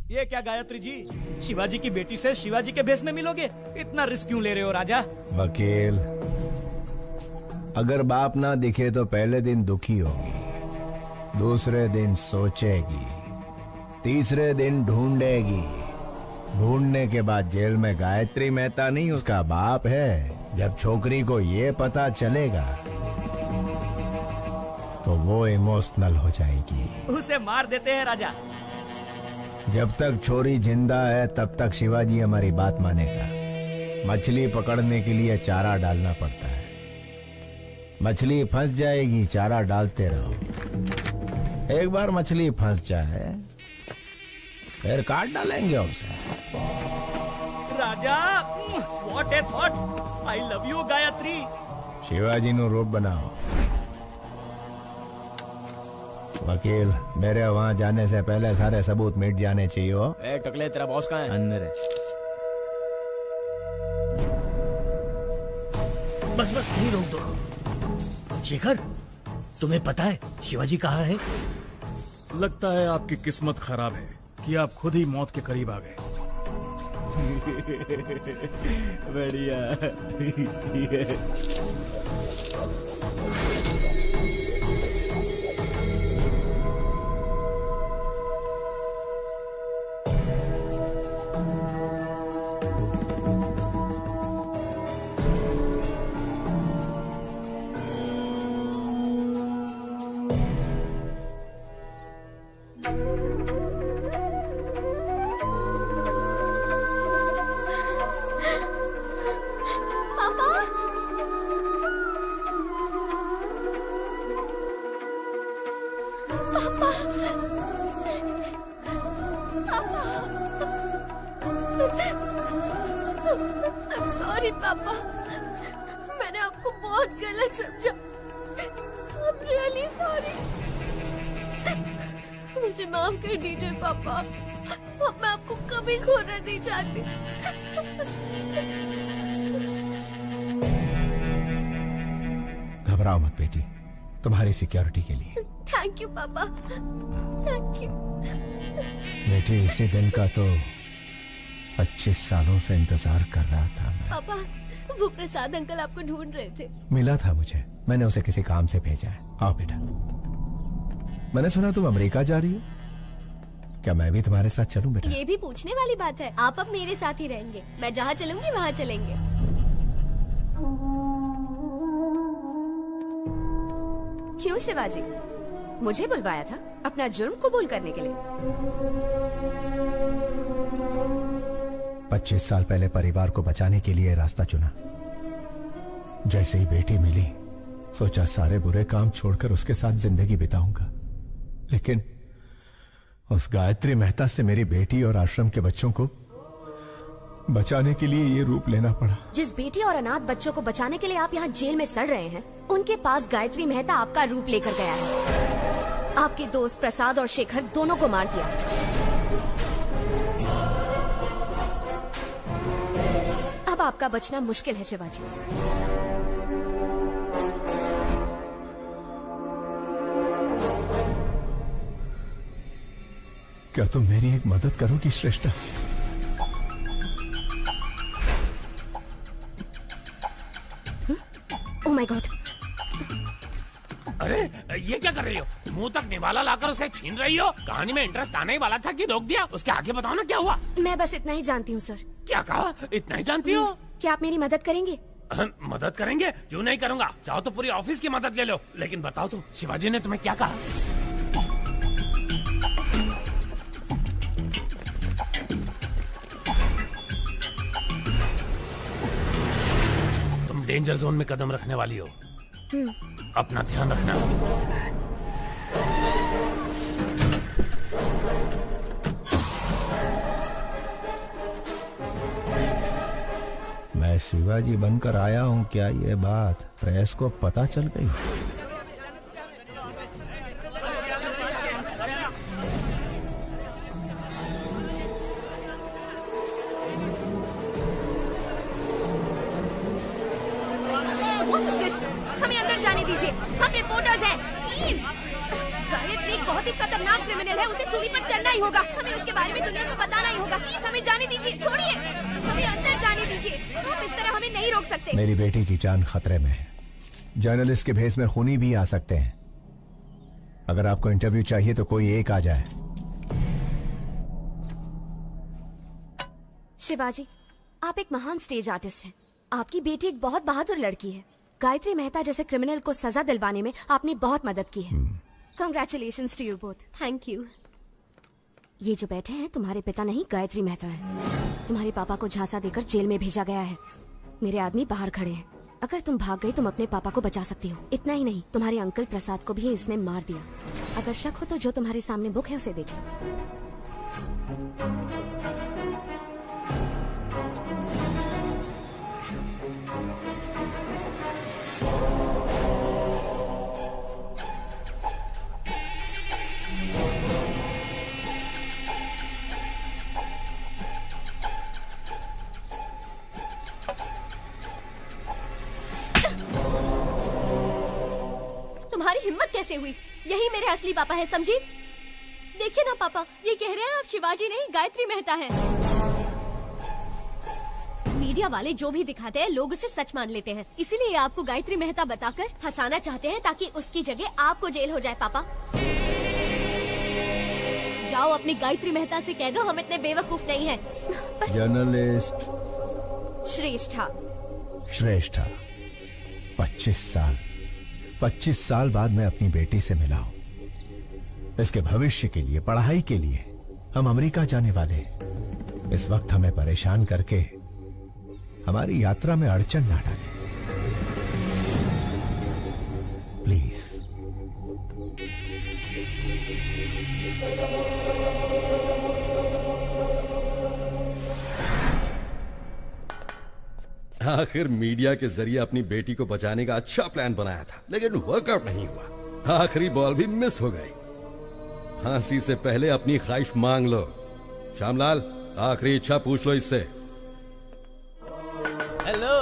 A: ये क्या गायत्री जी, शिवाजी की बेटी से शिवाजी के भेष में मिलोगे? इतना रिस्क क्यों ले रहे हो राजा?
H: वकील, अगर बाप ना दिखे तो पहले दिन दुखी होगी, दूसरे दिन सोचेगी, तीसरे दिन ढूंढेगी। ढूंढने के बाद जेल में गायत्री मेहता नहीं उसका बाप है। जब छोकरी को ये पता चलेगा तो वो इमोशनल हो जाएगी।
A: उसे मार देते हैं राजा।
H: जब तक छोरी जिंदा है तब तक शिवाजी हमारी बात मानेगा। मछली पकड़ने के लिए चारा डालना पड़ता है। मछली फंस जाएगी, चारा डालते रहो। एक बार मछली फंस जाए फिर काट डालेंगे उसे।
A: Raja, what a thought. I love you Gayatri.
H: Shivaji नु रूप बनाओ। वकील, मेरे वहाँ जाने से पहले सारे सबूत मिट जाने चाहिए। हो
Q: टकले, तेरा बॉस कहाँ है? अंदर है।
J: बस बस नहीं रोक दो। शेखर, तुम्हें पता है शिवाजी कहाँ है?
M: लगता है आपकी किस्मत खराब है कि आप खुद ही मौत के करीब आ गए।
Q: बढ़िया।
S: सॉरी पापा, मैंने आपको बहुत गलत समझा। I'm really sorry। मुझे माफ कर दीजिए पापा, अब मैं आपको कभी खोना नहीं चाहती।
H: घबराओ मत बेटी, तुम्हारी सिक्योरिटी के लिए।
S: थैंक यू पापा, थैंक यू।
H: बेटी, इसी दिन का तो 25 सालों से इंतजार कर रहा था मैं।
S: पापा, वो प्रसाद अंकल आपको ढूंढ रहे थे।
H: मिला था मुझे, मैंने उसे किसी काम से भेजा है। आओ बेटा। मैंने सुना तुम अमेरिका जा रही हो, क्या मैं भी तुम्हारे साथ चलूं बेटा?
S: ये भी पूछने वाली बात है। आप अब मेरे साथ ही रहेंगे, मैं जहाँ चलूंगी वहाँ चलेंगे।
G: क्यों शिवाजी, मुझे बुलवाया था अपना जुर्म कबूल करने के लिए?
H: 25 साल पहले परिवार को बचाने के लिए रास्ता चुना। जैसे ही बेटी मिली, सोचा सारे बुरे काम छोड़कर उसके साथ जिंदगी बिताऊंगा। लेकिन उस गायत्री मेहता से मेरी बेटी और आश्रम के बच्चों को बचाने के लिए ये रूप लेना पड़ा।
G: जिस बेटी और अनाथ बच्चों को बचाने के लिए आप यहाँ जेल में सड़ रहे हैं, उनके पास गायत्री मेहता आपका रूप लेकर गया है। आपके दोस्त प्रसाद और शेखर दोनों को मार दिया। अब आपका बचना मुश्किल है शिवाजी।
H: क्या तुम मेरी एक मदद करोगी श्रेष्ठा?
G: Oh my God!
E: अरे ये क्या कर रही हो? मुंह तक निवाला लाकर उसे छीन रही हो? कहानी में इंटरेस्ट आने ही वाला था कि रोक दिया? उसके आगे बताओ ना क्या हुआ?
G: मैं बस इतना ही जानती हूँ सर।
E: क्या कहा? इतना ही जानती हो?
G: क्या आप मेरी मदद करेंगे?
E: मदद करेंगे? क्यों नहीं करूँगा। चाहो तो पूरी ऑफिस की मदद ले लो। लेकिन बताओ तो, शिवाजी ने तुम्हें क्या कहा? तुम डेंजर जोन में कदम रखने वाली हो, अपना ध्यान रखना।
H: मैं शिवाजी बनकर आया हूँ, क्या ये बात प्रेस को पता चल गई?
G: हमें अंदर जाने दीजिए, हम रिपोर्टर्स हैं, प्लीज। गायत्री एक बहुत ही खतरनाक क्रिमिनल है, उसे सूली पर चढ़ना ही होगा। हमें उसके बारे में दुनिया को बताना ही होगा। प्लीज हमें जाने दीजिए, छोड़िए, हमें अंदर जाने दीजिए। आप इस तरह हमें नहीं रोक सकते।
H: मेरी बेटी की जान खतरे में है। जर्नलिस्ट के भेस में खूनी भी आ सकते हैं। अगर आपको इंटरव्यू चाहिए तो कोई एक आ जाए।
G: शिवाजी, आप एक महान स्टेज आर्टिस्ट हैं। आपकी बेटी एक बहुत बहादुर लड़की है। गायत्री मेहता जैसे क्रिमिनल को सजा दिलवाने में आपने बहुत मदद की है। Congratulations to you both.
S: Thank you.
G: ये जो बैठे हैं तुम्हारे पिता नहीं, गायत्री मेहता है। तुम्हारे पापा को झांसा देकर जेल में भेजा गया है। मेरे आदमी बाहर खड़े हैं। अगर तुम भाग गई तुम अपने पापा को बचा सकती हो। इतना ही नहीं, तुम्हारे अंकल प्रसाद को भी इसने मार दिया। अगर शक हो तो जो तुम्हारे सामने बुक है उसे देखिए।
S: तुम्हारी हिम्मत कैसे हुई? यही मेरे असली पापा है, समझी? देखिए ना पापा, ये कह रहे हैं आप शिवाजी नहीं गायत्री मेहता हैं। मीडिया वाले जो भी दिखाते हैं लोग उसे सच मान लेते हैं, इसीलिए आपको गायत्री मेहता बताकर हंसाना चाहते हैं ताकि उसकी जगह आपको जेल हो जाए। पापा जाओ अपनी गायत्री मेहता से कह दो हम इतने बेवकूफ नहीं हैं।
H: जर्नलिस्ट
G: श्रेष्ठा।
H: श्रेष्ठा, 25 साल बाद मैं अपनी बेटी से मिला हूं। इसके भविष्य के लिए, पढ़ाई के लिए हम अमेरिका जाने वाले हैं। इस वक्त हमें परेशान करके हमारी यात्रा में अड़चन ना डालें, प्लीज।
C: आखिर मीडिया के जरिए अपनी बेटी को बचाने का अच्छा प्लान बनाया था, लेकिन वर्कआउट नहीं हुआ। आखिरी बॉल भी मिस हो गई। फांसी से पहले अपनी ख्वाहिश मांग लो। श्यामलाल, आखिरी इच्छा पूछ लो इससे।
F: हेलो,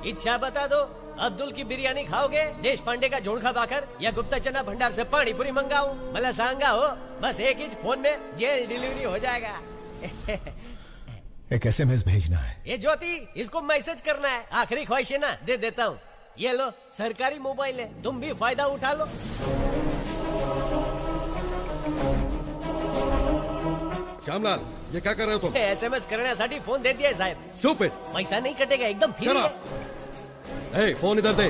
F: इच्छा बता दो। अब्दुल की बिरयानी खाओगे, देश पांडे का झोंका भाकर, या गुप्ता चना भंडार से पानी पूरी मंगाऊं? मला सांगा हो, बस एक ही फोन में जेल डिलीवरी हो जाएगा।
H: एक SMS भेजना है।
F: ये ज्योति, इसको मैसेज करना है। आखिरी ख्वाहिश है ना, दे देता हूँ। ये लो, सरकारी मोबाइल है, तुम भी फायदा उठा लो।
C: श्यामलाल, ये क्या कर रहे हो तुम?
F: SMS करण्यासाठी फोन दे दिया है साहब।
C: Stupid!
F: पैसा नहीं कटेगा, एकदम फ्री
C: Shut
F: है।
C: up! Hey, फोन इधर दे।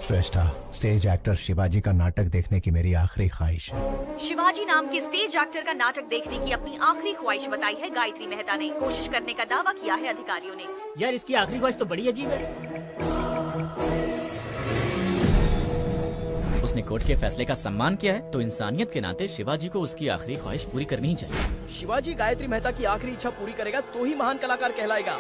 H: श्रेष्ठा, स्टेज एक्टर शिवाजी का नाटक देखने की मेरी आखिरी ख्वाहिश है।
N: शिवाजी नाम के स्टेज एक्टर का नाटक देखने की अपनी आखिरी ख्वाहिश बताई है गायत्री मेहता ने। कोशिश करने का दावा किया है अधिकारियों ने।
F: यार, इसकी आखिरी ख्वाहिश तो बड़ी अजीब है।
Q: उसने कोर्ट के फैसले का सम्मान किया है, तो इंसानियत के नाते शिवाजी को उसकी आखिरी ख्वाहिश पूरी करनी ही चाहिए।
D: शिवाजी गायत्री मेहता की आखिरी इच्छा पूरी करेगा तो ही महान कलाकार कहलाएगा।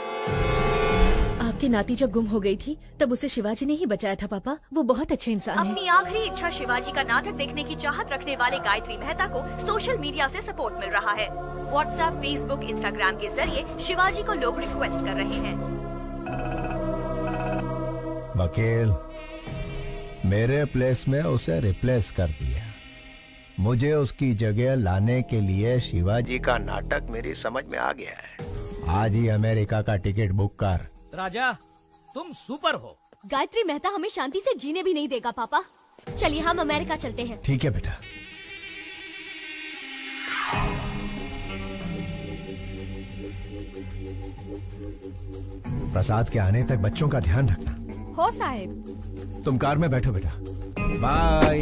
B: आपकी नाती जब गुम हो गई थी तब उसे शिवाजी ने ही बचाया था पापा। वो बहुत अच्छे इंसान है।
N: अपनी आखिरी इच्छा शिवाजी का नाटक देखने की चाहत रखने वाले गायत्री मेहता को सोशल मीडिया से सपोर्ट मिल रहा है। व्हाट्सएप, फेसबुक, इंस्टाग्राम के जरिए शिवाजी को लोग रिक्वेस्ट कर रहे हैं।
H: वकील, मेरे प्लेस में उसे रिप्लेस कर दिया। मुझे उसकी जगह लाने के लिए शिवाजी का नाटक मेरी समझ में आ गया है। आज ही अमेरिका का टिकट बुक कर।
A: राजा, तुम सुपर हो।
K: गायत्री मेहता हमें शांति से जीने भी नहीं देगा पापा। चलिए हम अमेरिका चलते हैं।
H: ठीक है बेटा। प्रसाद के आने तक बच्चों का ध्यान रखना।
K: हो साहब।
H: तुम कार में बैठो बेटा। बाय।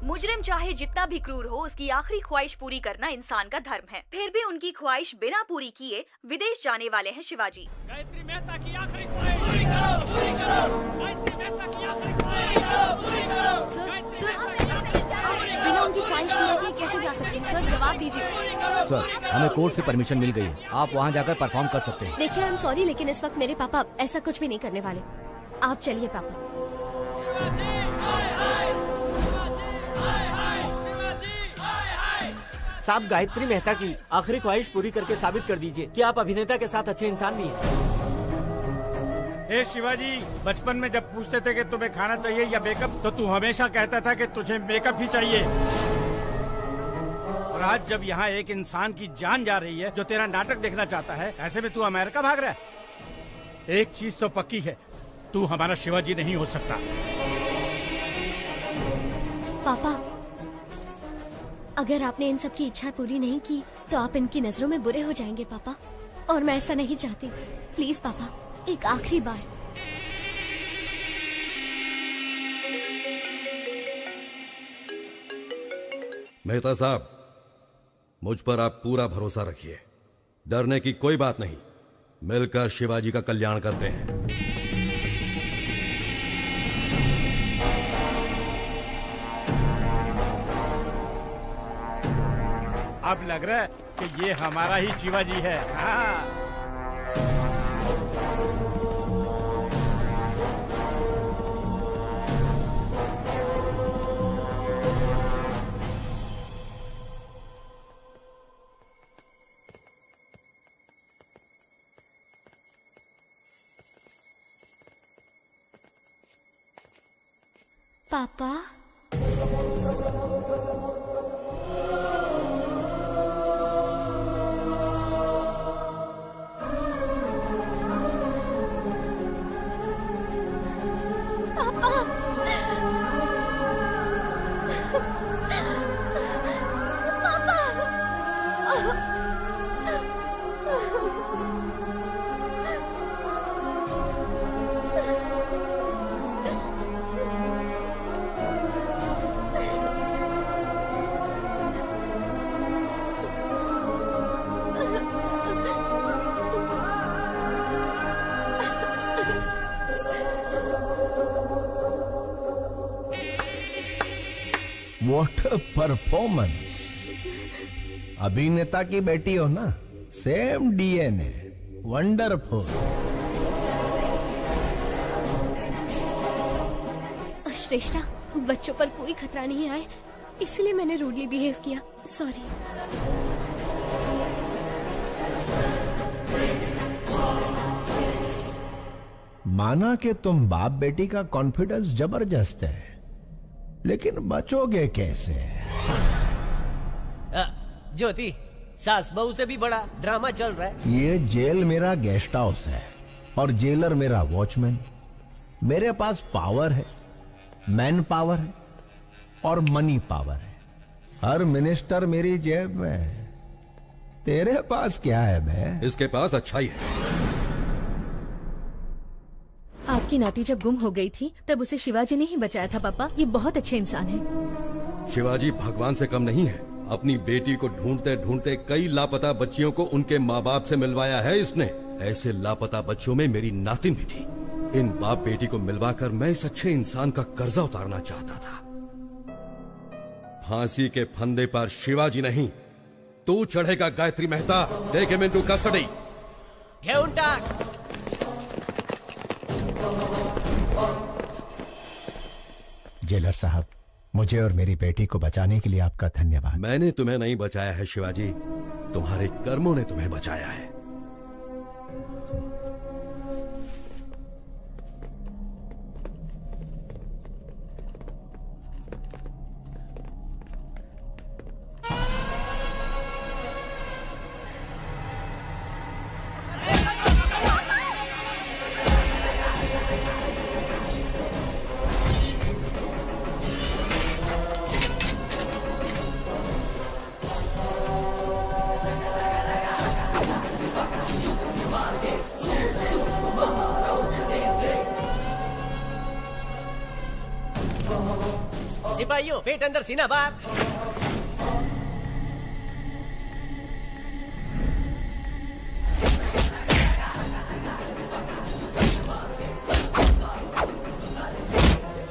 N: मुजरिम चाहे जितना भी क्रूर हो, उसकी आखिरी ख्वाहिश पूरी करना इंसान का धर्म है। फिर भी उनकी ख्वाहिश बिना पूरी किए विदेश जाने वाले हैं शिवाजी।
E: गायत्री मेहता की आखिरी ख्वाहिश पूरी करो, पूरी करो। गायत्री मेहता की आखिरी ख्वाहिश पूरी करो, पूरी करो।
K: बिना उनकी ख्वाहिश पूरी किए कैसे जा सकते हैं? सर, जवाब दीजिए।
Q: सर, हमें कोर्ट से परमिशन मिल गई है। आप वहाँ जाकर परफॉर्म कर सकते हैं।
K: देखिए, आई एम सॉरी, लेकिन इस वक्त मेरे पापा ऐसा कुछ भी नहीं करने वाले। आप चलिए पापा।
F: साहब, गायत्री मेहता की आखिरी ख्वाहिश पूरी करके साबित कर दीजिए कि आप अभिनेता के साथ अच्छे इंसान भी हैं।
L: हे शिवाजी, बचपन में जब पूछते थे कि तुम्हें खाना चाहिए या मेकअप, तो तू हमेशा कहता था कि तुझे मेकअप ही चाहिए। और आज जब यहाँ एक इंसान की जान जा रही है जो तेरा नाटक देखना चाहता है, ऐसे में तू अमेरिका भाग रहा है। एक चीज तो पक्की है, तू हमारा शिवाजी नहीं हो सकता।
K: पापा, अगर आपने इन सब की इच्छा पूरी नहीं की तो आप इनकी नजरों में बुरे हो जाएंगे पापा। और मैं ऐसा नहीं चाहती। प्लीज पापा, एक आखिरी बार।
C: मेहता साहब, मुझ पर आप पूरा भरोसा रखिए। डरने की कोई बात नहीं। मिलकर शिवाजी का कल्याण करते हैं।
L: अब लग रहा है कि ये हमारा ही शिवाजी है। हाँ।
K: पापा,
H: What a performance! अभिनेता की बेटी हो ना, सेम DNA। वंडरफुल।
K: श्रेष्ठा, बच्चों पर कोई खतरा नहीं आए, इसलिए मैंने रूडली बिहेव किया। सॉरी।
H: माना कि तुम बाप बेटी का कॉन्फिडेंस जबरदस्त है, लेकिन बचोगे कैसे?
F: ज्योति, सास बहू से भी बड़ा ड्रामा चल रहा है।
H: ये जेल मेरा गेस्ट हाउस है और जेलर मेरा वॉचमैन। मेरे पास पावर है, मैन पावर है और मनी पावर है। हर मिनिस्टर मेरी जेब में है। तेरे पास क्या है बे?
C: इसके पास अच्छाई है।
B: आपकी नाती जब गुम हो गई थी तब उसे शिवाजी ने ही बचाया था पापा। ये बहुत अच्छे इंसान है।
C: शिवाजी भगवान से कम नहीं है। अपनी बेटी को ढूंढते ढूंढते कई लापता बच्चियों को उनके माँ बाप से मिलवाया है इसने। ऐसे लापता बच्चों में मेरी नातिन भी थी। इन बाप बेटी को मिलवाकर मैं इस अच्छे इंसान का कर्जा उतारना चाहता था। फांसी के फंदे पर शिवाजी नहीं, तू चढ़ेगा Gayatri Mehta. Take him into custody.
F: घेऊन टाक।
H: जेलर साहब, मुझे और मेरी बेटी को बचाने के लिए आपका धन्यवाद।
C: मैंने तुम्हें नहीं बचाया है शिवाजी, तुम्हारे कर्मों ने तुम्हें बचाया है।
F: सिपाहियों, पेट अंदर सीना बाहर।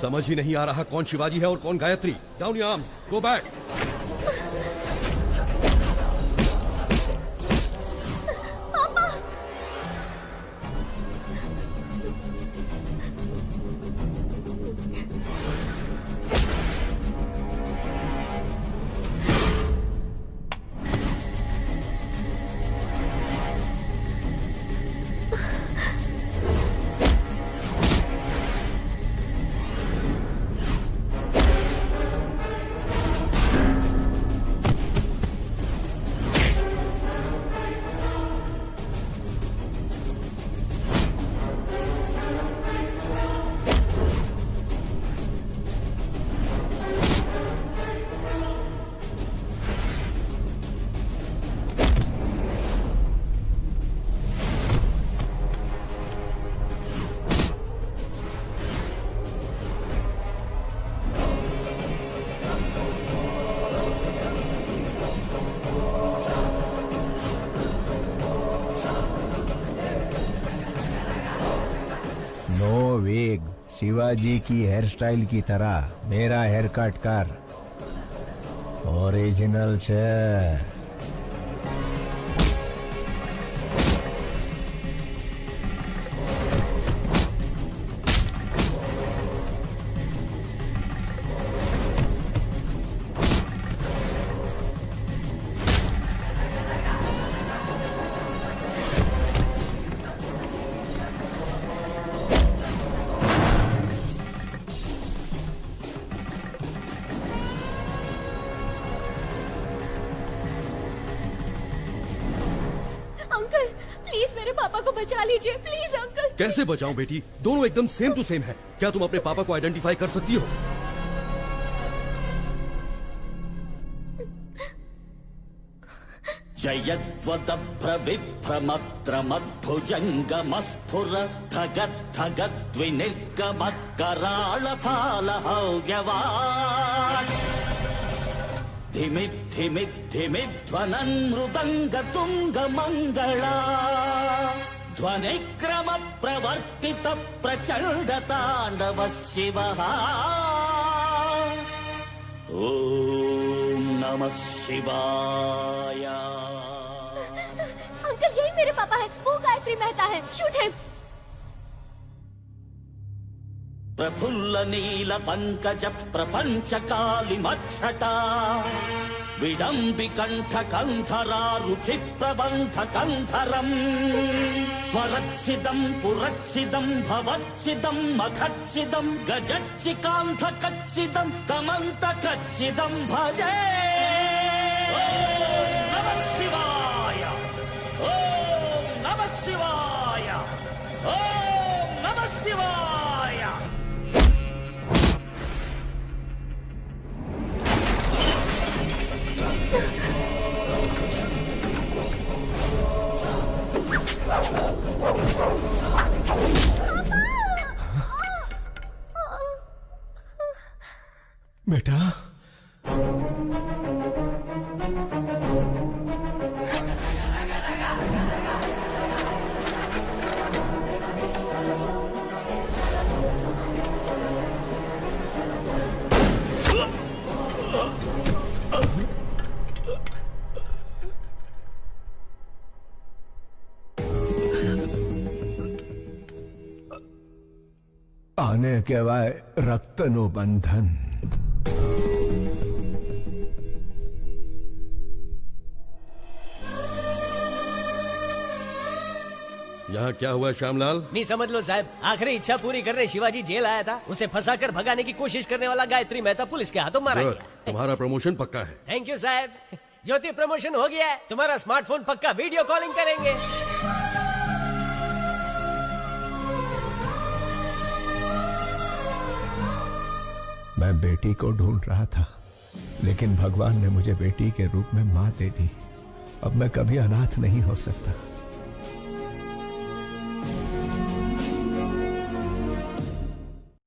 C: समझ ही नहीं आ रहा कौन शिवाजी है और कौन Gayatri. Down your arms, go back.
H: Shivaji की हेयर स्टाइल की तरह मेरा हेयर कट कर। ओरिजिनल छे।
C: कैसे बचाऊं बेटी? दोनों एकदम सेम टू सेम है। क्या तुम अपने पापा को आइडेंटिफाई कर सकती हो?
T: जयद्वदभ्रविभ्रमत्रमद्भुजङ्गमस्फुर ठगद्धगद्विनिर्गमत्कराळफालहव्यवान् धिमिद्धिमिद्धिमिध्वनन् मृदङ्गतुङ्गमङ्गला ध्वनिक्रम प्रवर्तित प्रचंड तांडव शिवः। ओम नमः शिवाय।
K: अंकल, यही मेरे पापा है, वो गायत्री
I: गायत्री मेहता है। Shoot him.
T: प्रफुल्ल नील पंकज प्रपंच कालिमच्छटा विडम्बि कंठ कंधरा रुचि प्रबंध कंधरम स्वरच्छिदं पुरच्छिदं भवच्छिदं मखच्छिदं गजच्छिकांध कच्छिदं कमंत कच्छिदं भजे। ओम नमः शिवाय, ओम नमः शिवाय, ओम नमः शिवाय।
H: बेटा, आने के बाद रक्त नो बंधन।
C: यहाँ क्या हुआ श्यामलाल?
F: नहीं समझ लो साहब, आखिरी इच्छा पूरी करने शिवाजी जेल आया था। उसे फंसाकर भगाने की कोशिश करने वाला गायत्री मेहता पुलिस के हाथों मारा गया।
C: तुम्हारा प्रमोशन पक्का है।
F: थैंक यू साहब। ज्योति प्रमोशन हो गया है। तुम्हारा स्मार्टफोन पक्का वीडियो कॉलिंग करेंगे।
H: मैं बेटी को ढूंढ रहा था, लेकिन भगवान ने मुझे बेटी के रूप में मां दे दी। अब मैं कभी अनाथ नहीं हो सकता।